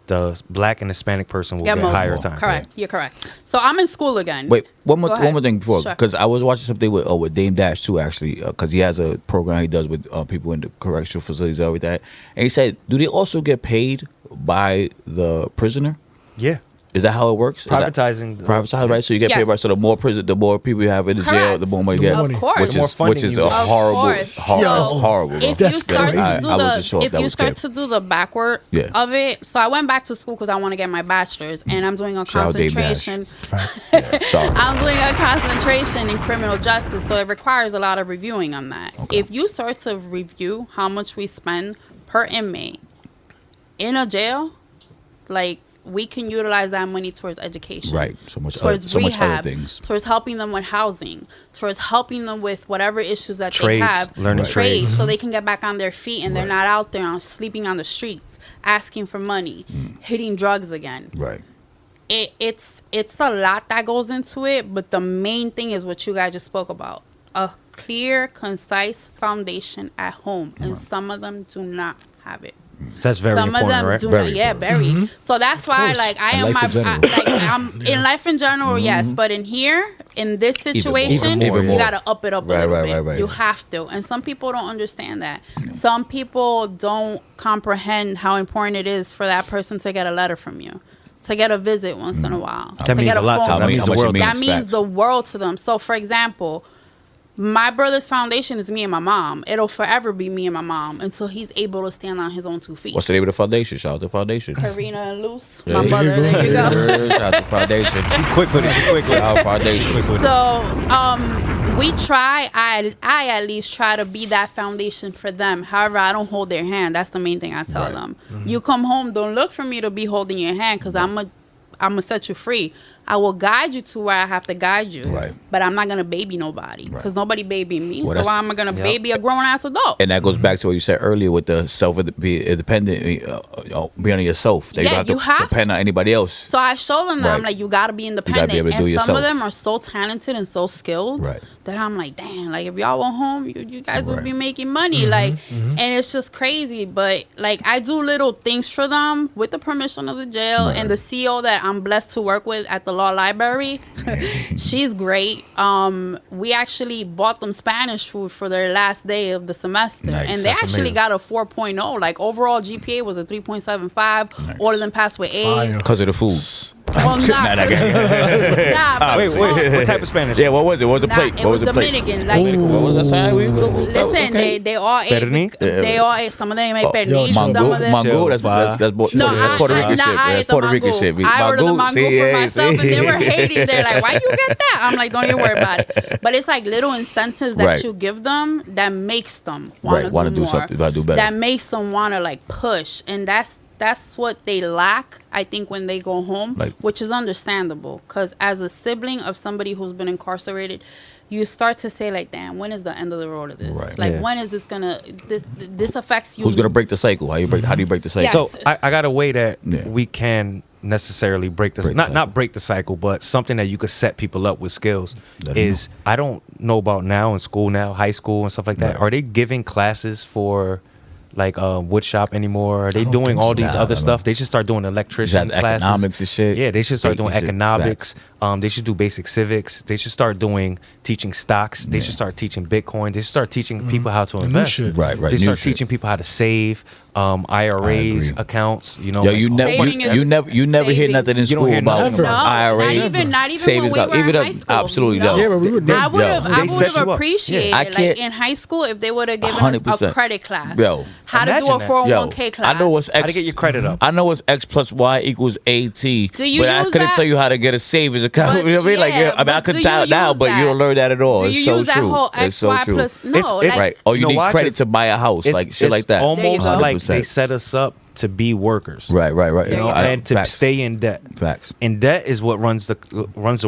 Speaker 3: The black and Hispanic person will
Speaker 4: Yeah,
Speaker 3: get
Speaker 4: most.
Speaker 3: higher time.
Speaker 4: Correct. You're correct. So I'm in school again.
Speaker 2: Wait, one
Speaker 4: Go
Speaker 2: more
Speaker 4: ahead.
Speaker 2: thing before,
Speaker 4: Sure.
Speaker 2: because I was watching something with Dame Dash too, actually, because he has a program he does with people in the correctional facilities and everything. And he said, do they also get paid by the prisoner?
Speaker 3: Yeah.
Speaker 2: Is that how it works? Is that-
Speaker 3: Privatizing.
Speaker 2: Privatized, right? So you get
Speaker 4: Yes.
Speaker 2: paid, right? So the more people you have in the jail,
Speaker 4: Correct.
Speaker 2: the more money you
Speaker 1: The
Speaker 2: get.
Speaker 1: more money.
Speaker 4: Of course.
Speaker 2: Which
Speaker 3: The more
Speaker 2: is
Speaker 3: funding
Speaker 2: which is
Speaker 3: you
Speaker 2: a
Speaker 3: get.
Speaker 4: Of
Speaker 2: horrible,
Speaker 4: course.
Speaker 2: horrible.
Speaker 4: If
Speaker 1: That's
Speaker 4: you start
Speaker 1: crazy.
Speaker 4: to do
Speaker 2: I wasn't sure if that was
Speaker 4: start
Speaker 2: kept.
Speaker 4: to do the backward
Speaker 2: Yeah.
Speaker 4: of it, so I went back to school because I want to get my bachelor's, and I'm doing a
Speaker 2: Shout out Dave Dash.
Speaker 4: concentration.
Speaker 1: Facts.
Speaker 2: Sorry.
Speaker 4: I'm doing a concentration in criminal justice, so it requires a lot of reviewing on that.
Speaker 2: Okay.
Speaker 4: If you start to review how much we spend per inmate in a jail, like, we can utilize that money towards education.
Speaker 2: Right. So much
Speaker 4: Towards
Speaker 2: so much
Speaker 4: rehab,
Speaker 2: other things.
Speaker 4: towards helping them with housing, towards helping them with whatever issues that
Speaker 3: Trades,
Speaker 4: they have,
Speaker 3: learning trades.
Speaker 4: so they can get back on their feet and they're
Speaker 2: Right.
Speaker 4: not out there sleeping on the streets, asking for money, hitting drugs again.
Speaker 2: Right.
Speaker 4: It's a lot that goes into it, but the main thing is what you guys just spoke about: a clear, concise foundation at home, and some of them do not have it.
Speaker 3: That's very
Speaker 4: Some
Speaker 3: important,
Speaker 4: of them
Speaker 3: right?
Speaker 4: do
Speaker 2: Very
Speaker 4: not. Yeah,
Speaker 2: important.
Speaker 4: very. So that's why,
Speaker 1: course.
Speaker 4: like, I
Speaker 2: In
Speaker 4: am
Speaker 2: life in general.
Speaker 4: I'm in life in general, yes, but in here, in this situation,
Speaker 2: Even more.
Speaker 4: you gotta up it up a
Speaker 2: Right,
Speaker 4: little
Speaker 2: right,
Speaker 4: bit.
Speaker 2: right, right.
Speaker 4: You have to, and some people don't understand that. Some people don't comprehend how important it is for that person to get a letter from you. to get a visit once in a while.
Speaker 3: That
Speaker 4: to
Speaker 3: means
Speaker 4: get
Speaker 3: a lot to
Speaker 4: phone
Speaker 3: them. That
Speaker 2: I mean,
Speaker 3: means
Speaker 2: how
Speaker 3: the
Speaker 2: much it
Speaker 3: world to them.
Speaker 4: that means
Speaker 2: Facts.
Speaker 4: the world to them. So, for example, my brother's foundation is me and my mom. It'll forever be me and my mom until he's able to stand on his own 2 feet.
Speaker 2: What's the name of the foundation? Shout out to the foundation.
Speaker 4: Karina and Luce,
Speaker 2: Yeah.
Speaker 4: my mother. There you go.
Speaker 2: Shout out to the foundation.
Speaker 3: Quick with it. Quick with it.
Speaker 2: Our foundation.
Speaker 4: So, we try. I at least try to be that foundation for them. However, I don't hold their hand. That's the main thing I tell them. You come home, don't look for me to be holding your hand, because I'm gonna set you free. I will guide you to where I have to guide you.
Speaker 2: Right.
Speaker 4: But I'm not gonna baby nobody, because nobody babying me.
Speaker 2: Well,
Speaker 4: so
Speaker 2: that's-
Speaker 4: why am I gonna baby a grown ass adult?
Speaker 2: And that goes back to what you said earlier with the be independent, be on yourself. That
Speaker 4: Yeah,
Speaker 2: you don't
Speaker 4: you
Speaker 2: have to
Speaker 4: have
Speaker 2: depend on anybody else.
Speaker 4: So I show them that I'm
Speaker 2: Right.
Speaker 4: like, you gotta be independent.
Speaker 2: be able to do
Speaker 4: and some of
Speaker 2: yourself.
Speaker 4: them are so talented and so skilled
Speaker 2: Right.
Speaker 4: that I'm like, damn, like if y'all went home, you guys would
Speaker 2: Right.
Speaker 4: be making money. Like, and it's just crazy. But like, I do little things for them with the permission of the jail.
Speaker 2: Right.
Speaker 4: And the CEO that I'm blessed to work with at the law library, she's great. We actually bought them Spanish food for their last day of the semester.
Speaker 2: Nice.
Speaker 4: And they
Speaker 3: That's
Speaker 4: actually
Speaker 3: amazing.
Speaker 4: got a 4.0. Like overall GPA was a 3.75. All of them passed with A's.
Speaker 1: Fire.
Speaker 2: Because of the food.
Speaker 4: Well,
Speaker 2: Nah,
Speaker 4: not, nah,
Speaker 3: Wait, what type of Spanish?
Speaker 2: Yeah, what was it? What was the
Speaker 4: Nah,
Speaker 2: plate?
Speaker 4: it
Speaker 2: What
Speaker 4: was
Speaker 2: the plate?
Speaker 4: Dominican. Like,
Speaker 2: What was that side?
Speaker 4: listen, they all ate.
Speaker 3: Pernil?
Speaker 4: They all ate. Some of them ate
Speaker 2: Oh,
Speaker 4: pernil. Some of them.
Speaker 2: Mango, that's Puerto Rican shit. That's Puerto Rican shit.
Speaker 4: I ordered the mango
Speaker 2: See,
Speaker 4: for
Speaker 2: yeah,
Speaker 4: myself,
Speaker 2: see.
Speaker 4: and they were hating. They're like, "Why you get that?" I'm like, "Don't even worry about it." But it's like little incentives that
Speaker 2: Right.
Speaker 4: you give them that makes them want
Speaker 2: Right, wanna
Speaker 4: to
Speaker 2: do
Speaker 4: more.
Speaker 2: something, wanna do better.
Speaker 4: That makes them want to like push, and that's what they lack, I think, when they go home,
Speaker 2: Like-
Speaker 4: which is understandable. Because as a sibling of somebody who's been incarcerated, you start to say like, damn, when is the end of the road of this?
Speaker 2: Right.
Speaker 4: Like,
Speaker 3: Yeah.
Speaker 4: when is this gonna? This affects you.
Speaker 2: Who's gonna break the cycle? How do you break the cycle?
Speaker 4: Yes.
Speaker 3: So I got a way that
Speaker 2: Yeah.
Speaker 3: we can necessarily break the
Speaker 2: Break the
Speaker 3: not
Speaker 2: cycle.
Speaker 3: break the cycle, but something that you could set people up with skills
Speaker 2: Let 'em
Speaker 3: is I don't know about now in school now, high school and stuff like that.
Speaker 2: Right.
Speaker 3: Are they giving classes for like wood shop anymore? Are they
Speaker 1: don't
Speaker 3: doing
Speaker 1: think
Speaker 3: all
Speaker 1: so.
Speaker 3: these
Speaker 2: Nah,
Speaker 3: other
Speaker 2: nah,
Speaker 3: stuff? They should start doing electrician
Speaker 2: Got
Speaker 3: classes,
Speaker 2: economics and shit.
Speaker 3: Yeah, they should start doing
Speaker 2: Baking shit.
Speaker 3: economics. They should do basic civics. They should start teaching stocks. They should start teaching Bitcoin. They should start teaching people how to
Speaker 1: New
Speaker 3: invest.
Speaker 1: shit.
Speaker 2: Right, right,
Speaker 3: They
Speaker 2: new
Speaker 3: start
Speaker 2: shit.
Speaker 3: teaching people how to save, IRAs,
Speaker 2: agree.
Speaker 3: accounts. You know,
Speaker 2: Yo,
Speaker 3: like,
Speaker 2: you never,
Speaker 4: Saving is-
Speaker 2: you never hear
Speaker 4: saving.
Speaker 2: nothing in
Speaker 3: You don't
Speaker 2: school
Speaker 3: hear
Speaker 2: about
Speaker 3: nothing
Speaker 1: about
Speaker 2: IRA,
Speaker 4: not even
Speaker 2: savings,
Speaker 4: when we were in high school.
Speaker 2: absolutely
Speaker 4: No.
Speaker 2: no.
Speaker 1: Yeah, but we were
Speaker 4: I would have,
Speaker 3: They
Speaker 4: I
Speaker 3: set
Speaker 4: would
Speaker 3: you
Speaker 4: have
Speaker 3: up.
Speaker 4: appreciated,
Speaker 2: Yeah. I
Speaker 4: like
Speaker 2: can't-
Speaker 4: in high school, if they would have given us
Speaker 2: 100%.
Speaker 4: a credit class.
Speaker 2: Yo.
Speaker 4: How to do a
Speaker 3: Imagine that.
Speaker 4: 401k class.
Speaker 2: I know what's
Speaker 3: how
Speaker 2: X.
Speaker 3: to get your credit up.
Speaker 2: I know what's X plus Y equals AT.
Speaker 4: Do you
Speaker 2: but I
Speaker 4: use
Speaker 2: couldn't
Speaker 4: that?
Speaker 2: tell you how to get a savings account.
Speaker 4: But
Speaker 2: You know what I mean? Like,
Speaker 4: yeah,
Speaker 2: yeah, I mean, I
Speaker 4: but
Speaker 2: could
Speaker 4: do
Speaker 2: tell
Speaker 4: you
Speaker 2: now,
Speaker 4: use
Speaker 2: but you
Speaker 4: that?
Speaker 2: don't learn that at all.
Speaker 4: Do
Speaker 2: It's
Speaker 4: you
Speaker 2: so
Speaker 4: use that
Speaker 2: true.
Speaker 4: whole
Speaker 2: It's so
Speaker 4: XY
Speaker 2: true.
Speaker 4: plus? No,
Speaker 3: It's-
Speaker 4: like,
Speaker 2: Right. Oh, you
Speaker 3: You know
Speaker 2: need
Speaker 3: why?
Speaker 2: credit to buy a house, like shit like that.
Speaker 4: There you
Speaker 3: Almost
Speaker 4: go.
Speaker 3: like
Speaker 2: 100%.
Speaker 3: they set us up to be workers.
Speaker 2: Right.
Speaker 4: you
Speaker 3: You know,
Speaker 4: go.
Speaker 3: and to
Speaker 2: Facts.
Speaker 3: stay in debt.
Speaker 2: Facts.
Speaker 3: And debt is what runs the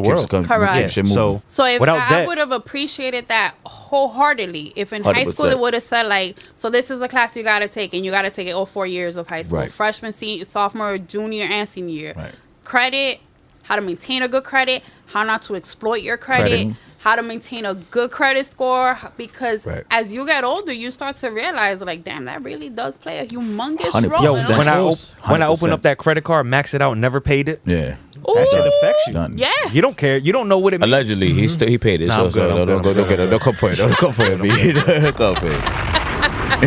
Speaker 3: world.
Speaker 4: Correct.
Speaker 2: Keeps it moving.
Speaker 4: So if
Speaker 3: without
Speaker 4: I
Speaker 3: debt,
Speaker 4: would have appreciated that wholeheartedly if in high school
Speaker 2: 100%.
Speaker 4: it would have said like, so this is a class you got to take and you got to take it all 4 years of high school,
Speaker 2: Right.
Speaker 4: freshman, senior, sophomore, junior, and senior year.
Speaker 2: Right.
Speaker 4: Credit, how to maintain a good credit, how not to exploit your credit.
Speaker 2: Credit.
Speaker 4: How to maintain a good credit score, because
Speaker 2: Right.
Speaker 4: as you get older, you start to realize like, damn, that really does play a humongous
Speaker 2: 100%.
Speaker 4: role.
Speaker 3: yo,
Speaker 4: in
Speaker 3: when I
Speaker 4: life.
Speaker 3: when I open
Speaker 2: 100%.
Speaker 3: up that credit card, max it out, never paid it.
Speaker 2: Yeah.
Speaker 3: That shit
Speaker 4: Ooh.
Speaker 3: affects you.
Speaker 2: Done.
Speaker 4: Yeah.
Speaker 3: You don't care. You don't know what it means.
Speaker 2: Allegedly, he paid it.
Speaker 3: Nah,
Speaker 2: so
Speaker 3: I'm good, I'm
Speaker 2: don't
Speaker 3: good.
Speaker 2: don't come for it. Don't come for it. B. Don't come for it.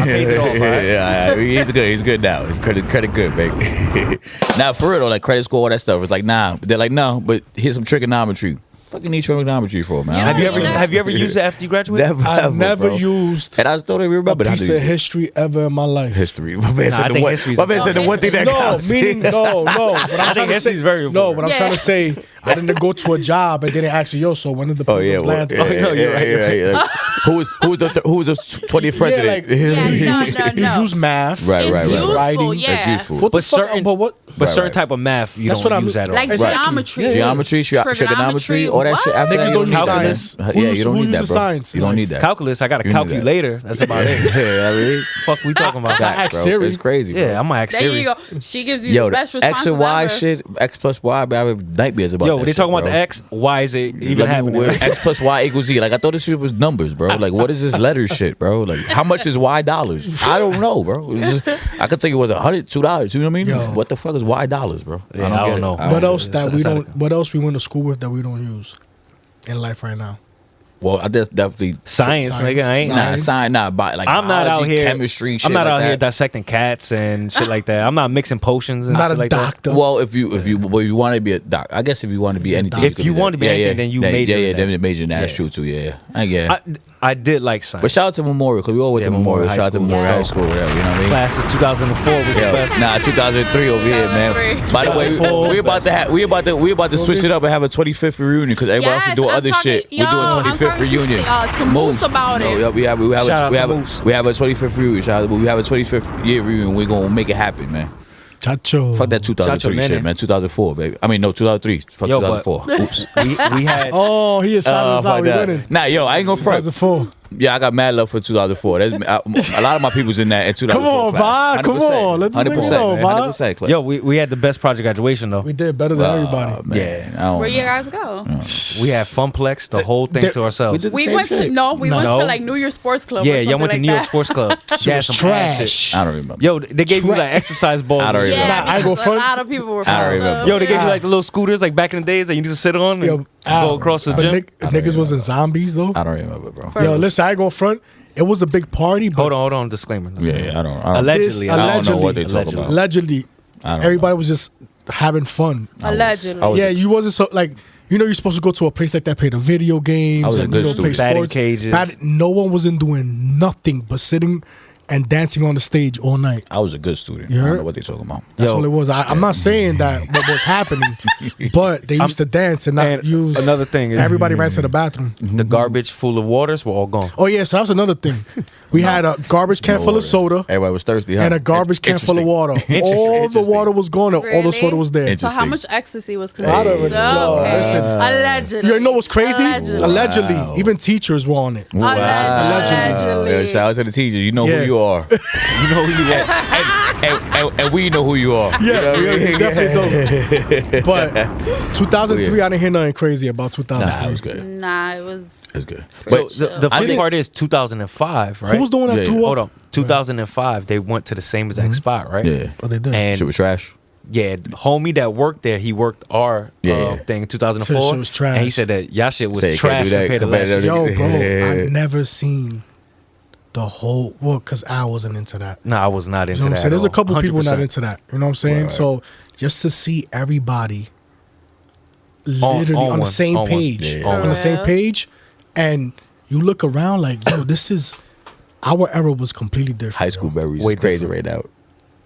Speaker 3: paid it off, all right?
Speaker 2: Yeah, he's good. He's good now. His credit good, baby. Now for real though, like credit score, all that stuff. It's like nah. They're like no, but here's some trigonometry. Fucking need trigonometry for, man.
Speaker 4: You
Speaker 3: Have you
Speaker 4: know
Speaker 3: ever
Speaker 4: that-
Speaker 3: have you ever used it after you graduated?
Speaker 2: Never.
Speaker 1: I never
Speaker 2: bro.
Speaker 1: used
Speaker 2: And I just don't even
Speaker 1: a
Speaker 2: remember
Speaker 1: piece of history ever in my life.
Speaker 2: history. My man
Speaker 3: Nah, I
Speaker 2: said the
Speaker 3: think
Speaker 2: one.
Speaker 3: history's
Speaker 2: My man said the one thing that
Speaker 1: No,
Speaker 2: counts.
Speaker 1: meaning no. But I'm
Speaker 3: I
Speaker 1: trying
Speaker 3: think
Speaker 1: to say
Speaker 3: history's very
Speaker 1: no.
Speaker 3: important.
Speaker 1: But I'm
Speaker 4: Yeah.
Speaker 1: trying to say I didn't go to a job and didn't ask you, yo. So when did the
Speaker 2: Oh yeah,
Speaker 1: pilgrims
Speaker 2: well,
Speaker 1: land?
Speaker 2: yeah,
Speaker 3: no, you're right, you're
Speaker 2: yeah, yeah. Who was the 20th president?
Speaker 4: Yeah, no.
Speaker 1: You use math.
Speaker 2: Right,
Speaker 4: It's
Speaker 2: right, right.
Speaker 4: useful,
Speaker 1: Writing.
Speaker 4: yeah.
Speaker 2: That's useful.
Speaker 1: What
Speaker 3: But
Speaker 1: the fuck?
Speaker 3: certain-
Speaker 1: But what?
Speaker 3: But
Speaker 2: Right,
Speaker 3: certain
Speaker 2: right.
Speaker 3: type of math you
Speaker 1: That's
Speaker 3: don't
Speaker 1: what I
Speaker 3: use
Speaker 1: mean.
Speaker 3: at all.
Speaker 4: Like
Speaker 1: Exactly.
Speaker 4: geometry,
Speaker 1: Yeah, yeah.
Speaker 2: Geometry, trigonometry, all that shit. After
Speaker 1: Niggas
Speaker 2: that,
Speaker 1: don't use
Speaker 3: calculus.
Speaker 1: science.
Speaker 2: Yeah,
Speaker 1: Who
Speaker 2: you don't need that,
Speaker 1: uses
Speaker 2: bro.
Speaker 1: science
Speaker 2: You
Speaker 1: in
Speaker 2: don't
Speaker 1: life?
Speaker 2: need that.
Speaker 3: Calculus, I got a
Speaker 2: You need that.
Speaker 3: calculator. That's about it.
Speaker 2: Yeah, I mean,
Speaker 3: Fuck, we talking about
Speaker 1: I
Speaker 3: that?
Speaker 1: ask
Speaker 2: bro.
Speaker 1: Siri.
Speaker 2: It's crazy, bro.
Speaker 3: Yeah, I'm gonna ask
Speaker 4: There
Speaker 3: Siri.
Speaker 4: you go. She gives you
Speaker 2: Yo,
Speaker 4: the
Speaker 2: the
Speaker 4: best responses
Speaker 2: X and Y
Speaker 4: ever.
Speaker 2: shit, X plus Y, but I have nightmares about
Speaker 3: Yo,
Speaker 2: that
Speaker 3: they
Speaker 2: shit,
Speaker 3: talking about
Speaker 2: bro.
Speaker 3: the X. Why is it even
Speaker 2: Let me
Speaker 3: happening?
Speaker 2: wear X plus Y equals Z. Like I thought this shit was numbers, bro. Like what is this letter shit, bro? Like how much is Y dollars? I don't know, bro. It's just, I could tell you it was $100, $2. You know what I mean?
Speaker 1: Yo.
Speaker 2: What the fuck is Y dollars, bro?
Speaker 3: Yeah, I
Speaker 2: get
Speaker 3: don't
Speaker 2: it.
Speaker 3: know.
Speaker 1: What else that we
Speaker 3: it's not-
Speaker 1: don't? What else we went to school with that we don't use in life right now?
Speaker 2: Well, I definitely
Speaker 3: Science, nigga. I ain't.
Speaker 2: Like
Speaker 3: I'm not out
Speaker 2: biology,
Speaker 3: here.
Speaker 2: chemistry. Shit
Speaker 3: I'm not
Speaker 2: like
Speaker 3: out
Speaker 2: that.
Speaker 3: here dissecting cats and shit like that. I'm not mixing potions and
Speaker 1: Not
Speaker 3: shit
Speaker 1: a
Speaker 3: like
Speaker 1: doctor.
Speaker 2: Well, if you want to be a doc, I guess if you want to be anything,
Speaker 3: If
Speaker 2: could
Speaker 3: you
Speaker 2: be
Speaker 3: want
Speaker 2: that.
Speaker 3: to be anything, then you major in that.
Speaker 2: then you major in that. That's
Speaker 3: Yeah.
Speaker 2: true too. Yeah, I get.
Speaker 3: that. I did like science.
Speaker 2: But shout out to Memorial because we all went
Speaker 3: Yeah,
Speaker 2: to Memorial.
Speaker 3: Memorial
Speaker 2: Shout out to
Speaker 3: High
Speaker 2: Memorial High
Speaker 3: School.
Speaker 2: School. Whatever, you know what I mean?
Speaker 3: Class of 2004 was the best.
Speaker 2: Nah, 2003 over here, man.
Speaker 4: 2003.
Speaker 2: By the way, we about to switch it up and have a 25th reunion because everybody else is doing
Speaker 4: I'm
Speaker 2: other
Speaker 4: talking-
Speaker 2: shit.
Speaker 4: yo,
Speaker 2: We're doing
Speaker 4: I'm
Speaker 2: 25th
Speaker 4: talking
Speaker 2: reunion.
Speaker 4: to Moose about it.
Speaker 2: No, we have
Speaker 3: Shout out to Moose.
Speaker 2: we have a 25th reunion. We have a 25th year reunion. We're gonna make it happen, man.
Speaker 1: Chacho.
Speaker 2: Fuck that 2003
Speaker 3: Chacho,
Speaker 2: shit, man. 2004, baby. I mean, no, 2003. Fuck
Speaker 3: Yo, but-
Speaker 2: 2004. Oops.
Speaker 3: We had.
Speaker 1: Oh, he is shouting us out.
Speaker 2: Fuck
Speaker 1: We
Speaker 2: that.
Speaker 1: winning.
Speaker 2: Nah, yo, I ain't gonna front.
Speaker 1: 2004.
Speaker 2: Yeah, I got mad love for 2004. A lot of my people's in that in 2004
Speaker 1: Come on,
Speaker 2: class.
Speaker 1: Vi. Come on. Let this nigga
Speaker 2: 100%,
Speaker 1: know,
Speaker 2: man.
Speaker 1: Vi.
Speaker 2: 100%, Clip.
Speaker 3: Yo, we had the best project graduation though.
Speaker 1: We did better than everybody.
Speaker 2: Man,
Speaker 3: Yeah.
Speaker 2: I don't
Speaker 4: Where
Speaker 2: know.
Speaker 4: you guys go?
Speaker 3: We had Funplex, the whole thing to ourselves.
Speaker 2: We did the
Speaker 4: We
Speaker 2: same
Speaker 4: went
Speaker 2: shit.
Speaker 4: to we went
Speaker 3: No.
Speaker 4: to like New Year's Sports Club.
Speaker 3: Yeah,
Speaker 4: or
Speaker 3: y'all went to
Speaker 4: something
Speaker 3: New
Speaker 4: like
Speaker 3: York
Speaker 4: that.
Speaker 3: Sports Club. Yeah,
Speaker 1: was
Speaker 3: some ass
Speaker 1: trash.
Speaker 3: shit.
Speaker 2: I don't remember.
Speaker 3: Yo, they gave you like exercise balls.
Speaker 2: I don't
Speaker 3: and shit.
Speaker 2: remember.
Speaker 4: Yeah,
Speaker 1: Nah, I ain't
Speaker 4: because
Speaker 1: gonna
Speaker 4: a
Speaker 1: front.
Speaker 4: lot of people were.
Speaker 2: I don't
Speaker 4: fucked
Speaker 2: remember.
Speaker 4: up.
Speaker 3: Yo, they gave you
Speaker 1: Ah.
Speaker 3: like the little scooters like back in the days that you need to sit on and
Speaker 1: Yo,
Speaker 3: go across the
Speaker 1: but
Speaker 3: gym.
Speaker 1: niggas wasn't zombies though.
Speaker 2: I don't remember, bro.
Speaker 1: Yo, listen, I ain't gonna front. It was a big party, but
Speaker 3: Hold on. Disclaimer.
Speaker 2: Yeah, I don't.
Speaker 3: Allegedly.
Speaker 2: I don't know
Speaker 1: Allegedly.
Speaker 2: what they talk about.
Speaker 1: allegedly,
Speaker 2: I don't
Speaker 1: everybody was just having fun.
Speaker 4: Allegedly.
Speaker 2: I was-
Speaker 1: Yeah, you wasn't so like. You know, you're supposed to go to a place like that, play the video games,
Speaker 2: I was a
Speaker 1: and
Speaker 2: good
Speaker 1: you know, play
Speaker 2: student.
Speaker 3: Batting
Speaker 1: sports.
Speaker 3: cages.
Speaker 1: No one wasn't doing nothing but sitting and dancing on the stage all night.
Speaker 2: I was a good student.
Speaker 1: You
Speaker 2: I don't
Speaker 1: heard?
Speaker 2: know what they talking about.
Speaker 1: That's
Speaker 3: Yo.
Speaker 1: all it was. I'm not saying that what was happening, but they used to dance and not
Speaker 3: And
Speaker 1: use.
Speaker 3: another thing is-
Speaker 1: everybody ran to the bathroom.
Speaker 3: The garbage full of waters were all gone.
Speaker 1: Oh yeah, so that was another thing. We had a garbage can full of soda
Speaker 2: Everybody was thirsty, huh?
Speaker 1: and a garbage can full of
Speaker 2: Interesting.
Speaker 1: water.
Speaker 2: Interesting.
Speaker 1: All the
Speaker 2: Interesting.
Speaker 1: water was gone, and all the soda
Speaker 4: Really?
Speaker 1: was there.
Speaker 4: So
Speaker 2: Interesting.
Speaker 4: how much ecstasy was
Speaker 1: I don't
Speaker 4: consumed?
Speaker 1: know. Listen.
Speaker 4: Allegedly.
Speaker 1: You know what's crazy?
Speaker 4: Allegedly.
Speaker 1: Allegedly, even teachers were on it.
Speaker 4: Allegedly.
Speaker 2: Yeah, shout out to the teachers. You know
Speaker 1: Yeah.
Speaker 2: who you are.
Speaker 3: You know who you are.
Speaker 2: and we know who you are.
Speaker 1: Yeah,
Speaker 2: You know what I mean?
Speaker 1: definitely don't. But 2003, I didn't hear nothing crazy about 2003.
Speaker 2: Nah, it was good.
Speaker 4: Nah, it was.
Speaker 2: It was good.
Speaker 3: So
Speaker 2: But
Speaker 3: the
Speaker 2: I
Speaker 3: funny
Speaker 2: think-
Speaker 3: part is 2005, right?
Speaker 1: Who was the one that
Speaker 2: Yeah,
Speaker 1: threw
Speaker 2: yeah.
Speaker 1: up?
Speaker 3: Hold on. 2005, they went to the same exact spot, right?
Speaker 2: Yeah.
Speaker 1: Oh, they did.
Speaker 3: And
Speaker 2: Shit was trash.
Speaker 3: yeah, the homie that worked there, he worked our
Speaker 2: Yeah.
Speaker 3: thing in 2004.
Speaker 1: Said shit was trash.
Speaker 3: And he said that y'all shit was
Speaker 2: Said you can't
Speaker 3: trash
Speaker 2: do that
Speaker 3: compared to
Speaker 2: compared
Speaker 3: last
Speaker 2: to
Speaker 3: year.
Speaker 1: Yo, bro,
Speaker 2: Yeah.
Speaker 1: I've never seen the whole. Well, because I wasn't into that.
Speaker 3: No, I was not
Speaker 1: You
Speaker 3: into
Speaker 1: know what I'm
Speaker 3: that.
Speaker 1: saying? There's a
Speaker 3: at all.
Speaker 1: couple people not
Speaker 3: 100%.
Speaker 1: into that. You know what I'm saying?
Speaker 2: Right.
Speaker 1: So just to see everybody literally on,
Speaker 3: one,
Speaker 1: the same
Speaker 3: on one.
Speaker 1: page,
Speaker 2: Yeah.
Speaker 1: on the same
Speaker 4: Yeah.
Speaker 1: page, and you look around like, yo, this is our era was completely different.
Speaker 2: High school
Speaker 1: yo.
Speaker 2: berries
Speaker 3: Way
Speaker 2: is crazy
Speaker 3: different.
Speaker 2: right now.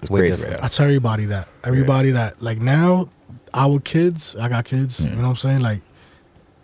Speaker 2: It's
Speaker 3: Way
Speaker 2: crazy
Speaker 3: different.
Speaker 2: right
Speaker 1: I
Speaker 2: now.
Speaker 1: tell everybody that. Everybody that. Like now, our kids, I got kids, you know what I'm saying? Like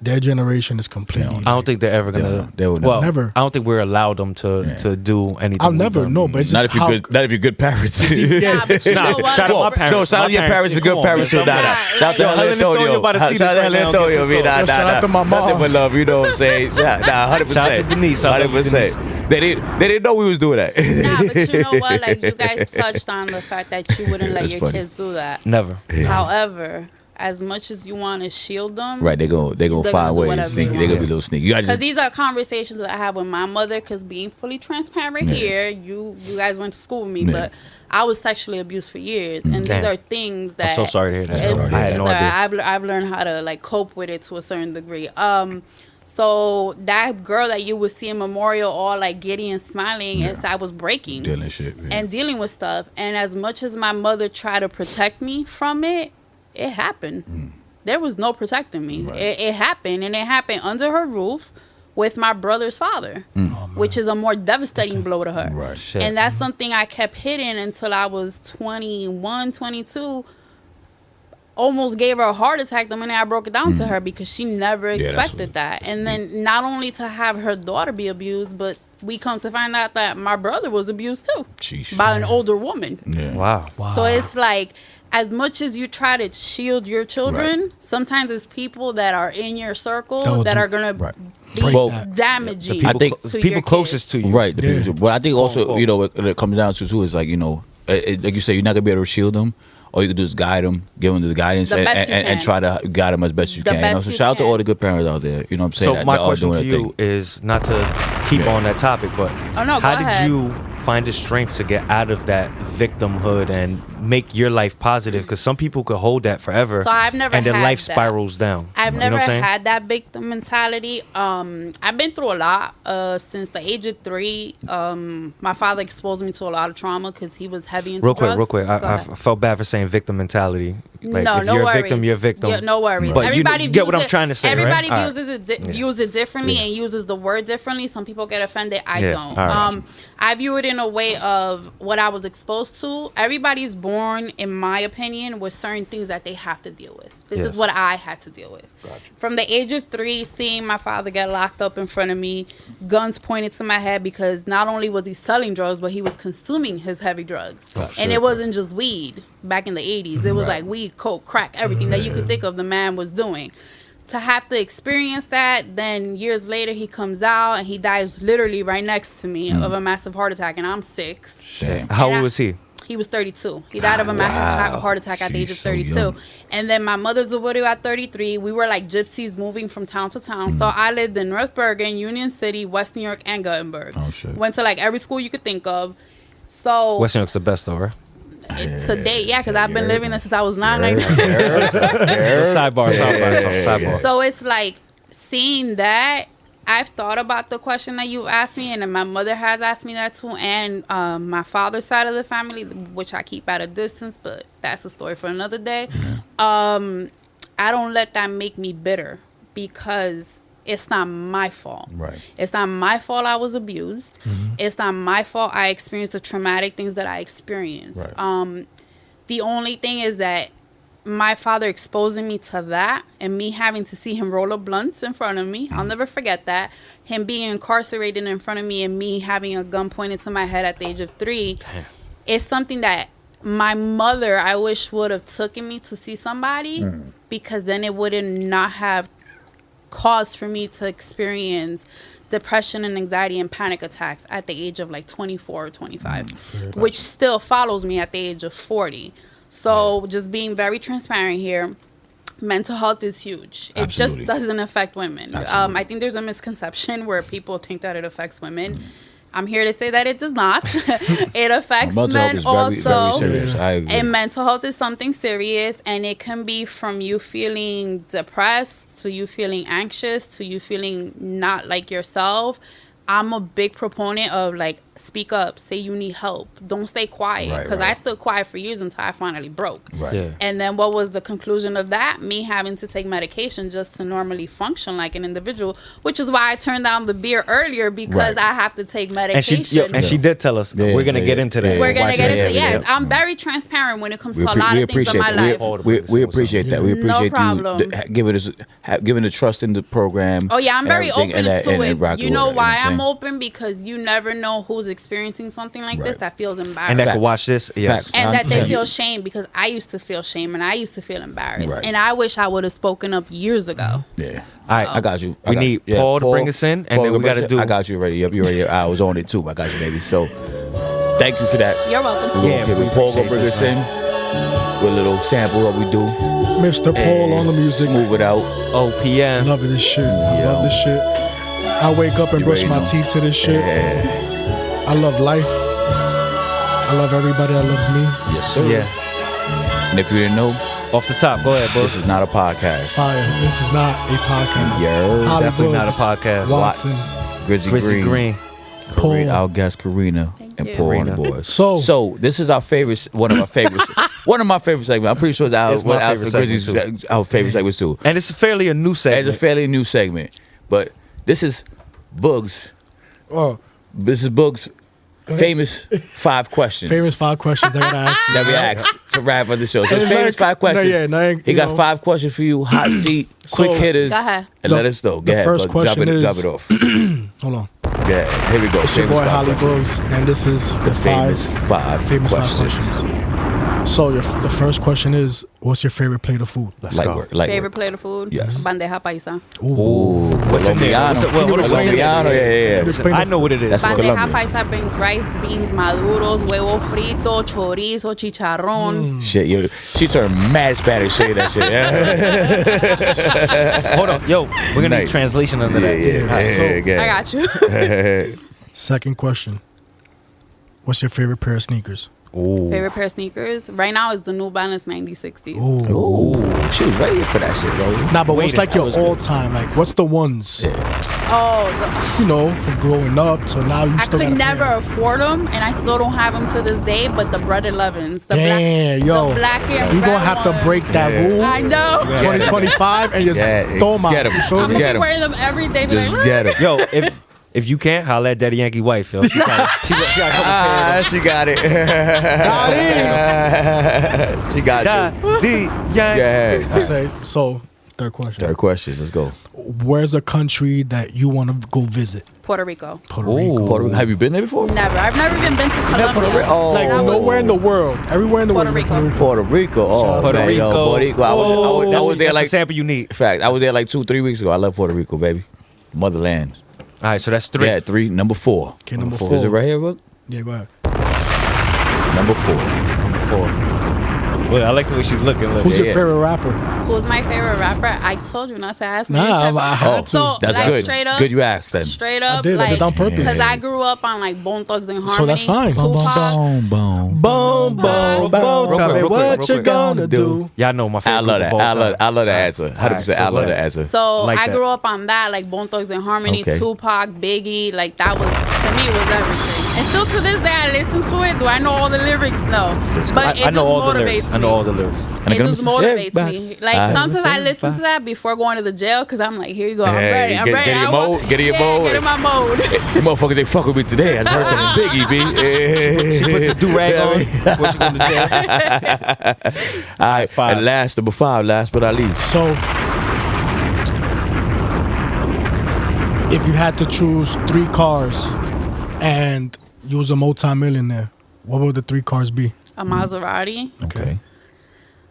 Speaker 1: their generation is completely.
Speaker 3: I don't think they're ever gonna.
Speaker 2: They will
Speaker 3: well,
Speaker 1: never.
Speaker 3: I don't think we're allowed them to do anything.
Speaker 1: I'll
Speaker 3: we've
Speaker 1: never
Speaker 3: done.
Speaker 1: know, but it's just
Speaker 2: Not if
Speaker 1: how,
Speaker 2: you're good parents.
Speaker 4: Yeah, but you
Speaker 3: Nah,
Speaker 4: know what?
Speaker 3: shout out my parents.
Speaker 2: No, shout out
Speaker 3: My
Speaker 2: your parents are good
Speaker 3: come on,
Speaker 2: parents.
Speaker 3: man.
Speaker 2: Nah, nah.
Speaker 4: Yeah.
Speaker 2: Shout out to
Speaker 3: Yo,
Speaker 2: Helen
Speaker 3: Helen
Speaker 2: Antonio.
Speaker 3: about to see this
Speaker 2: Shout out to
Speaker 3: right
Speaker 2: Helen
Speaker 3: now,
Speaker 2: Antonio.
Speaker 3: get pissed
Speaker 2: Nah,
Speaker 3: off.
Speaker 1: Yo, shout out to my
Speaker 2: Nothing but
Speaker 1: mom.
Speaker 2: love. You know what I'm saying? Nah, 100%.
Speaker 3: Shout out to Denise. Shout out to
Speaker 2: 100%. They didn't know we was doing that.
Speaker 4: Nah, but you know what? Like you guys touched on the fact that you wouldn't let
Speaker 2: That's
Speaker 4: your
Speaker 2: funny.
Speaker 4: kids do that.
Speaker 3: Never.
Speaker 4: However, as much as you want to shield them,
Speaker 2: Right, they gonna
Speaker 4: They're
Speaker 2: find
Speaker 4: gonna do
Speaker 2: ways.
Speaker 4: whatever
Speaker 2: Sneaky.
Speaker 4: they
Speaker 2: They gonna
Speaker 4: want.
Speaker 2: be a little sneaky. You gotta
Speaker 4: because
Speaker 2: just
Speaker 4: these are conversations that I have with my mother. Because being fully transparent here, you guys went to school with me,
Speaker 2: Yeah.
Speaker 4: but I was sexually abused for years, and these
Speaker 3: Damn.
Speaker 4: are things that
Speaker 3: I'm so sorry to hear that.
Speaker 4: it's-
Speaker 3: I had no
Speaker 4: it's,
Speaker 3: idea.
Speaker 4: I've learned how to like cope with it to a certain degree. So that girl that you would see in Memorial all like giddy and smiling, I was breaking
Speaker 2: dealing shit. Yeah.
Speaker 4: and dealing with stuff. And as much as my mother tried to protect me from it, it happened. There was no protecting me.
Speaker 2: Right.
Speaker 4: It happened, and it happened under her roof with my brother's father, which is a more devastating blow to her.
Speaker 2: Right.
Speaker 3: Shit.
Speaker 4: And that's something I kept hidden until I was 21, 22. Almost gave her a heart attack the minute I broke it down to her because she never
Speaker 2: Yeah, that's
Speaker 4: expected
Speaker 2: what-
Speaker 4: that.
Speaker 2: that's
Speaker 4: And then not only to have her daughter be abused, but we come to find out that my brother was abused too
Speaker 2: Sheesh.
Speaker 4: by an older woman.
Speaker 2: Yeah.
Speaker 3: Wow.
Speaker 4: So it's like, as much as you try to shield your children, sometimes it's people that are in your circle
Speaker 1: That will
Speaker 4: that
Speaker 1: do-
Speaker 4: are gonna
Speaker 2: Right.
Speaker 4: be
Speaker 2: Well,
Speaker 4: damaging.
Speaker 3: People,
Speaker 2: I think-
Speaker 4: to
Speaker 3: people
Speaker 4: your
Speaker 3: closest
Speaker 4: kids.
Speaker 3: to you.
Speaker 2: Right. The
Speaker 1: Yeah.
Speaker 2: people, but I think also,
Speaker 3: unquote.
Speaker 2: you know, what it comes down to too is like, you know, like you say, you're not gonna be able to shield them. All you can do is guide them, give them the guidance,
Speaker 4: The best you
Speaker 2: and
Speaker 4: can.
Speaker 2: try to guide them as best you
Speaker 4: The
Speaker 2: can. You know?
Speaker 4: best
Speaker 2: So
Speaker 4: you
Speaker 2: shout out to
Speaker 4: can.
Speaker 2: all the good parents out there. You know what I'm saying?
Speaker 3: So
Speaker 2: that
Speaker 3: my
Speaker 2: they're all
Speaker 3: question
Speaker 2: doing
Speaker 3: to
Speaker 2: their
Speaker 3: you
Speaker 2: thing.
Speaker 3: is not to keep on that topic, but
Speaker 4: Oh, no,
Speaker 3: how
Speaker 4: go
Speaker 3: did
Speaker 4: ahead.
Speaker 3: you find the strength to get out of that victimhood and make your life positive? Because some people could hold that forever,
Speaker 4: So I've never
Speaker 3: and their
Speaker 4: had
Speaker 3: life
Speaker 4: that.
Speaker 3: spirals down.
Speaker 4: I've
Speaker 3: You know
Speaker 4: never
Speaker 3: what I'm saying?
Speaker 4: had that victim mentality. I've been through a lot. Since the age of 3, my father exposed me to a lot of trauma because he was heavy into drugs.
Speaker 3: Real quick.
Speaker 4: Go
Speaker 3: I
Speaker 4: ahead.
Speaker 3: felt bad for saying victim mentality. Like,
Speaker 4: no,
Speaker 3: if
Speaker 4: no
Speaker 3: you're
Speaker 4: worries.
Speaker 3: a victim, you're a victim.
Speaker 4: Yeah, no worries.
Speaker 3: But
Speaker 4: Everybody
Speaker 3: you get what
Speaker 4: views
Speaker 3: I'm
Speaker 4: it-
Speaker 3: trying to say, right?
Speaker 4: Everybody
Speaker 3: All right.
Speaker 4: views it differently and uses the word differently. Some people get offended. I
Speaker 3: Yeah,
Speaker 4: don't.
Speaker 3: all right.
Speaker 4: I view it in a way of what I was exposed to. Everybody's born, in my opinion, with certain things that they have to deal with. This
Speaker 3: Yes.
Speaker 4: is what I had to deal with. From the age of 3, seeing my father get locked up in front of me, guns pointed to my head because not only was he selling drugs, but he was consuming his heavy drugs. And it wasn't just weed back in the 80s. It was like weed, coke, crack, everything that you could think of the man was doing. To have to experience that, then years later he comes out and he dies literally right next to me of a massive heart attack, and I'm 6.
Speaker 2: Damn.
Speaker 3: How
Speaker 4: And
Speaker 3: old
Speaker 4: I-
Speaker 3: was he?
Speaker 4: He was 32. He died of a massive heart attack at the age of 32. And then my mother's a widow at 33. We were like gypsies moving from town to town. So I lived in North Bergen, Union City, West New York, and Guttenberg.
Speaker 2: Oh, shit.
Speaker 4: Went to like every school you could think of. So
Speaker 3: West New York's the best, though, right?
Speaker 4: to date, yeah, because I've been living there since I was 9.
Speaker 3: Sidebar.
Speaker 4: So it's like seeing that. I've thought about the question that you asked me, and then my mother has asked me that too, and my father's side of the family, which I keep at a distance, but that's a story for another day. I don't let that make me bitter because it's not my fault.
Speaker 2: Right.
Speaker 4: It's not my fault I was abused. It's not my fault I experienced the traumatic things that I experienced.
Speaker 2: Right.
Speaker 4: The only thing is that my father exposing me to that and me having to see him roll up blunts in front of me. I'll never forget that. Him being incarcerated in front of me and me having a gun pointed to my head at the age of 3 is something that my mother, I wish, would have taken me to see somebody because then it wouldn't not have cause for me to experience depression and anxiety and panic attacks at the age of like 24 or 25, which still follows me at the age of 40. So just being very transparent here, mental health is huge. It
Speaker 2: Absolutely.
Speaker 4: just doesn't affect women.
Speaker 2: Absolutely.
Speaker 4: I think there's a misconception where people think that it affects women. I'm here to say that it does not. It affects
Speaker 2: Mental health
Speaker 4: men
Speaker 2: is very,
Speaker 4: also.
Speaker 2: very serious. I agree.
Speaker 4: And mental health is something serious, and it can be from you feeling depressed to you feeling anxious to you feeling not like yourself. I'm a big proponent of like speak up, say you need help, don't stay quiet,
Speaker 2: Right,
Speaker 4: because
Speaker 2: right.
Speaker 4: I stood quiet for years until I finally broke.
Speaker 2: Right.
Speaker 3: Yeah.
Speaker 4: And then what was the conclusion of that? Me having to take medication just to normally function like an individual, which is why I turned down the beer earlier because
Speaker 2: Right.
Speaker 4: I have to take
Speaker 3: And
Speaker 4: medication.
Speaker 3: she did tell us
Speaker 2: Yeah,
Speaker 3: we're gonna
Speaker 2: yeah,
Speaker 3: get
Speaker 2: yeah.
Speaker 3: into that.
Speaker 4: We're gonna
Speaker 3: Watch
Speaker 4: get
Speaker 3: it.
Speaker 4: into
Speaker 2: yeah,
Speaker 4: yes.
Speaker 2: yeah.
Speaker 4: I'm very transparent when it comes
Speaker 2: We
Speaker 4: to a lot of things in my life.
Speaker 2: We appreciate that. We
Speaker 4: No
Speaker 2: appreciate
Speaker 4: problem.
Speaker 2: you giving the trust in the program.
Speaker 4: Oh yeah, I'm
Speaker 2: and
Speaker 4: very
Speaker 2: everything,
Speaker 4: open
Speaker 2: and
Speaker 4: to
Speaker 2: and
Speaker 4: it.
Speaker 2: rock
Speaker 4: You
Speaker 2: with
Speaker 4: know
Speaker 2: it,
Speaker 4: why
Speaker 2: what
Speaker 4: I'm
Speaker 2: saying?
Speaker 4: open? Because you never know who's experiencing something like this
Speaker 2: Right.
Speaker 4: that feels embarrassed.
Speaker 3: And that
Speaker 2: Facts.
Speaker 3: could watch this. Yes.
Speaker 2: Facts.
Speaker 4: And that they
Speaker 2: 100%.
Speaker 4: feel shame, because I used to feel shame and I used to feel embarrassed.
Speaker 2: Right.
Speaker 4: And I wish I would have spoken up years ago.
Speaker 2: Yeah.
Speaker 3: All right.
Speaker 2: I got you.
Speaker 3: We need Paul to bring us in, and
Speaker 2: Paul
Speaker 3: then we
Speaker 2: bring us
Speaker 3: gotta
Speaker 2: in.
Speaker 3: do-
Speaker 2: I got you ready. Yep, you ready. I was on it too. I got you, baby. So, thank you for that.
Speaker 4: You're welcome.
Speaker 2: We're
Speaker 3: Yeah,
Speaker 2: gonna give
Speaker 3: we
Speaker 2: it. Paul gonna
Speaker 3: appreciate
Speaker 2: bring
Speaker 3: this,
Speaker 2: us in with a little sample of what we do.
Speaker 1: Mr. Paul on the
Speaker 2: and
Speaker 1: music.
Speaker 2: Smooth it out.
Speaker 3: OPM.
Speaker 1: Loving this shit. I
Speaker 2: Yo.
Speaker 1: love this shit. I wake up and
Speaker 2: You
Speaker 1: brush
Speaker 2: already
Speaker 1: my
Speaker 2: know.
Speaker 1: teeth to this shit.
Speaker 2: Yeah.
Speaker 1: I love life. I love everybody that loves me.
Speaker 2: Yes, sir.
Speaker 3: Yeah.
Speaker 2: And if you didn't know,
Speaker 3: Off the top. Go ahead, bro.
Speaker 2: this is not a podcast.
Speaker 1: Fire. This is not a podcast.
Speaker 2: Yeah,
Speaker 1: Holly
Speaker 3: definitely not a
Speaker 1: Brooks,
Speaker 3: podcast.
Speaker 1: Watson.
Speaker 2: Grizzly
Speaker 3: Grizzly Green.
Speaker 1: Paul.
Speaker 2: Karina, our guest Karina and
Speaker 4: you.
Speaker 2: Paul on the
Speaker 3: Karina.
Speaker 2: board.
Speaker 1: So-
Speaker 2: this is our favorite, one of my favorites, one of my favorite segments. I'm pretty sure it's
Speaker 3: It's my
Speaker 2: our
Speaker 3: favorite
Speaker 2: Grizzly's
Speaker 3: segment,
Speaker 2: our favorite segment too.
Speaker 3: And it's fairly a new segment.
Speaker 2: It's a fairly new segment, but this is Boog's.
Speaker 1: Oh,
Speaker 2: This is Boog's famous 5 questions.
Speaker 1: famous 5 questions I gotta ask you.
Speaker 2: that we asked to wrap up the show. So
Speaker 1: It's
Speaker 2: famous
Speaker 1: like-
Speaker 2: 5 questions.
Speaker 1: no, yeah, no,
Speaker 2: he
Speaker 1: you
Speaker 2: got
Speaker 1: know.
Speaker 2: 5 questions for you. Hot seat,
Speaker 1: So-
Speaker 2: quick hitters,
Speaker 4: Go ahead.
Speaker 2: and
Speaker 1: The-
Speaker 2: let us know. Go
Speaker 1: the
Speaker 2: ahead,
Speaker 1: first
Speaker 2: Bug.
Speaker 1: question
Speaker 2: drop
Speaker 1: is-
Speaker 2: it off.
Speaker 1: Hold on.
Speaker 2: Yeah, here we go.
Speaker 1: It's your
Speaker 2: Famous
Speaker 1: boy
Speaker 2: 5
Speaker 1: Holly
Speaker 2: questions.
Speaker 1: Brooks, and this is
Speaker 2: The famous 5
Speaker 1: famous 5
Speaker 2: questions.
Speaker 1: questions. So the first question is, what's your favorite plate of food?
Speaker 3: Let's
Speaker 2: Light
Speaker 3: go.
Speaker 2: work. Light
Speaker 4: Favorite
Speaker 2: work.
Speaker 4: plate of food?
Speaker 2: Yes.
Speaker 4: Bandeja paisa.
Speaker 2: Ooh,
Speaker 3: What's in there?
Speaker 2: Colombiano.
Speaker 3: What's it- what- what-
Speaker 1: explain it?
Speaker 2: Colombiano, yeah.
Speaker 1: Can you explain
Speaker 3: I
Speaker 1: the-
Speaker 3: know what it is.
Speaker 2: That's
Speaker 3: Go
Speaker 2: what-
Speaker 3: ahead.
Speaker 4: Bandeja
Speaker 2: Colombians.
Speaker 4: paisa brings rice, beans maduros, huevo frito, chorizo, chicharrón.
Speaker 2: Shit, yo, she turned mad Spanish saying that shit. Yeah.
Speaker 3: Hold on. Yo, we're going to need
Speaker 2: Nice.
Speaker 3: translation under that.
Speaker 1: Yeah,
Speaker 4: I got you.
Speaker 1: Second question. What's your favorite pair of sneakers?
Speaker 3: Ooh.
Speaker 4: Favorite pair of sneakers right now is the New Balance 9060s.
Speaker 2: Ooh, she was ready for that shit, bro.
Speaker 1: Nah, but what's
Speaker 3: Waiting.
Speaker 1: like
Speaker 2: That
Speaker 1: your
Speaker 2: was
Speaker 1: all time? Like, what's the ones?
Speaker 4: Oh,
Speaker 1: You know, from growing up to now, you
Speaker 4: I
Speaker 1: still
Speaker 4: could
Speaker 1: gotta
Speaker 4: never
Speaker 1: pay.
Speaker 4: afford them, and I still don't have them to this day. But the Bread 11s, the
Speaker 1: Damn,
Speaker 4: black,
Speaker 1: yo,
Speaker 4: the black and
Speaker 1: you
Speaker 4: red
Speaker 1: gonna have to
Speaker 4: ones.
Speaker 1: break that rule.
Speaker 4: I know.
Speaker 1: 2025 and just
Speaker 2: Yeah,
Speaker 1: throw
Speaker 2: just
Speaker 1: them
Speaker 2: get
Speaker 1: out.
Speaker 2: 'em.
Speaker 1: You feel
Speaker 2: Just
Speaker 1: me?
Speaker 4: I'm
Speaker 2: get
Speaker 4: gonna
Speaker 2: 'em.
Speaker 4: be wearing them every day. Be
Speaker 2: Just
Speaker 4: like,
Speaker 2: get it.
Speaker 3: Yo, if you can't, holla at Daddy Yankee wife, yo. She got a couple pairs.
Speaker 2: She got it. She got you.
Speaker 3: Daddy Yankee.
Speaker 2: Yeah.
Speaker 1: I say so. Third question.
Speaker 2: Third question. Let's go.
Speaker 1: Where's a country that you want to go visit?
Speaker 4: Puerto Rico.
Speaker 1: Puerto Rico.
Speaker 2: Puerto Rico. Have you been there before?
Speaker 4: Never. I've never even been to Colombia.
Speaker 2: Puerto Rico? Oh.
Speaker 1: Like
Speaker 4: And I was-
Speaker 1: nowhere in the world. Everywhere in the
Speaker 4: Puerto
Speaker 1: world.
Speaker 4: Rico.
Speaker 2: Puerto Rico. Oh,
Speaker 1: Shout out
Speaker 3: Puerto
Speaker 2: man,
Speaker 3: Rico.
Speaker 2: yo, Puerto Rico. I was there
Speaker 3: That's
Speaker 2: like
Speaker 3: the sample you need.
Speaker 2: fact. I was there like 2-3 weeks ago. I love Puerto Rico, baby. Motherland.
Speaker 3: All right, so that's 3.
Speaker 2: Yeah, 3. Number 4.
Speaker 1: Okay, number
Speaker 2: Is
Speaker 1: four.
Speaker 2: it right here, bro?
Speaker 1: Yeah, go ahead.
Speaker 2: Number 4.
Speaker 3: 4. Well, I like the way she's looking. Look.
Speaker 1: Who's
Speaker 2: Yeah,
Speaker 1: your
Speaker 2: yeah.
Speaker 1: favorite rapper?
Speaker 4: Who's my favorite rapper? I told you not to ask me.
Speaker 1: Nah,
Speaker 4: this.
Speaker 1: I had to.
Speaker 4: So,
Speaker 2: That's
Speaker 4: like,
Speaker 2: good.
Speaker 4: Straight up,
Speaker 2: Good you asked then.
Speaker 4: Straight up,
Speaker 1: did. I did on purpose.
Speaker 4: Because I grew up on like Bone Thugs and Harmony.
Speaker 1: So that's fine.
Speaker 4: Tupac.
Speaker 2: boom.
Speaker 1: Boom, boom,
Speaker 3: Real
Speaker 1: boom.
Speaker 3: quick,
Speaker 1: Tell me
Speaker 3: real quick,
Speaker 1: what
Speaker 3: real
Speaker 1: you
Speaker 3: quick.
Speaker 1: gonna do.
Speaker 3: Y'all know my favorite.
Speaker 2: I love
Speaker 3: group
Speaker 2: that.
Speaker 3: of all
Speaker 2: I love
Speaker 3: time.
Speaker 2: that answer. 100%. I love that answer.
Speaker 4: So
Speaker 3: Like
Speaker 4: I
Speaker 3: that.
Speaker 4: grew up on that, like Bone Thugs and Harmony,
Speaker 2: Okay.
Speaker 4: Tupac, Biggie. Like that was to me was everything. And still to this day, I listen to it. Do I know all the lyrics? No, but it
Speaker 3: I know
Speaker 4: just
Speaker 3: all the
Speaker 4: motivates
Speaker 3: lyrics.
Speaker 4: me.
Speaker 3: I know all the lyrics.
Speaker 4: It just motivates
Speaker 2: Yeah,
Speaker 4: me. Like sometimes I listen to that before going to the jail because I'm like, here you go, I'm
Speaker 2: Hey,
Speaker 4: ready. I'm
Speaker 2: get-
Speaker 4: ready.
Speaker 2: get in your
Speaker 4: I want-
Speaker 2: mode, get in your
Speaker 4: yeah,
Speaker 2: mode.
Speaker 4: Get in my mode.
Speaker 2: You motherfuckers ain't fuck with me today. I just heard something Biggie, B.
Speaker 3: She puts a do-rag on before she goes to jail.
Speaker 2: All right,
Speaker 3: 5.
Speaker 2: and number 5, last but not least.
Speaker 1: So, if you had to choose 3 cars and you was a multi-millionaire, what would the 3 cars be?
Speaker 4: A Maserati,
Speaker 2: Okay.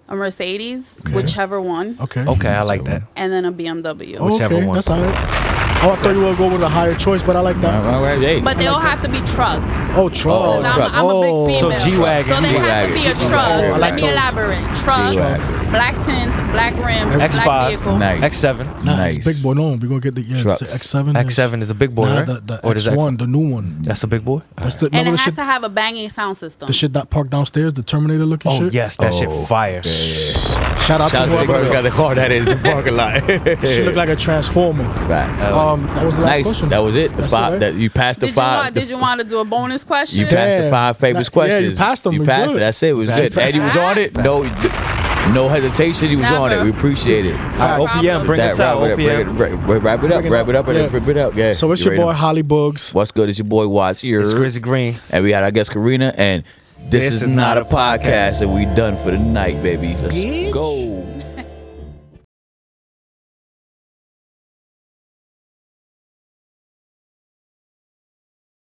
Speaker 4: a Mercedes, whichever one,
Speaker 1: Okay.
Speaker 3: Okay, I like that.
Speaker 4: and then a BMW.
Speaker 1: Oh,
Speaker 3: Whichever
Speaker 1: okay,
Speaker 3: one.
Speaker 1: that's all right. Oh, I thought you would go with a higher choice, but I like that.
Speaker 2: All right, hey.
Speaker 4: But they'll have to be trucks.
Speaker 1: Oh, truck.
Speaker 2: Oh,
Speaker 4: I'm,
Speaker 2: trucks.
Speaker 4: I'm a big
Speaker 3: So
Speaker 4: female.
Speaker 3: G-Wagon.
Speaker 4: So they have to be a
Speaker 2: G-Wagon.
Speaker 4: truck.
Speaker 2: I
Speaker 1: like
Speaker 4: Let me
Speaker 1: those.
Speaker 4: elaborate. Truck,
Speaker 2: G-Wagon.
Speaker 4: black tints, black rims, black
Speaker 3: X5.
Speaker 4: vehicle.
Speaker 2: Nice.
Speaker 3: X7.
Speaker 1: Nah,
Speaker 2: Nice.
Speaker 1: it's big boy. No, we gonna get the
Speaker 2: Trucks.
Speaker 1: X7.
Speaker 3: X7 is a big boy,
Speaker 1: Nah,
Speaker 3: right?
Speaker 1: the
Speaker 3: Or does
Speaker 1: X1, the new one.
Speaker 3: That's a big boy.
Speaker 1: That's the
Speaker 4: And
Speaker 1: remember
Speaker 4: it
Speaker 1: the
Speaker 4: has
Speaker 1: shit,
Speaker 4: to have a banging sound system.
Speaker 1: the shit that parked downstairs, the Terminator looking
Speaker 3: Oh
Speaker 1: shit.
Speaker 3: yes, that shit fire.
Speaker 1: Shout out
Speaker 2: Shout
Speaker 1: to
Speaker 2: out to the
Speaker 1: whoever.
Speaker 2: got the car that is in the parking lot.
Speaker 1: She looked like a transformer.
Speaker 2: Facts.
Speaker 1: That was the last
Speaker 2: Nice.
Speaker 1: question.
Speaker 2: That was it. The
Speaker 1: That's
Speaker 2: 5
Speaker 1: right?
Speaker 2: that you passed the
Speaker 4: Did
Speaker 2: 5.
Speaker 4: you want to do a bonus question?
Speaker 2: You passed the
Speaker 1: Yeah.
Speaker 2: 5 famous
Speaker 1: Yeah,
Speaker 2: questions.
Speaker 1: you passed them.
Speaker 2: You
Speaker 1: We
Speaker 2: passed
Speaker 1: good.
Speaker 2: it. That's it. It was
Speaker 1: That's
Speaker 2: good. Eddie was on it. No hesitation. He was on it.
Speaker 4: Never.
Speaker 2: We appreciate it.
Speaker 3: OPM, bring us out.
Speaker 2: Wrap it
Speaker 3: OPM.
Speaker 2: up. Wrap it up. Wrap it up and
Speaker 1: Yeah.
Speaker 2: then rip it up. Yeah.
Speaker 1: So it's
Speaker 2: You
Speaker 1: your
Speaker 2: ready
Speaker 1: boy
Speaker 2: to-
Speaker 1: Holly Bugs.
Speaker 2: What's good? It's your boy Watts here.
Speaker 3: It's Grizzly Green.
Speaker 2: And we had our guest Karina. And this is not a podcast. And we done for the night, baby. Let's go.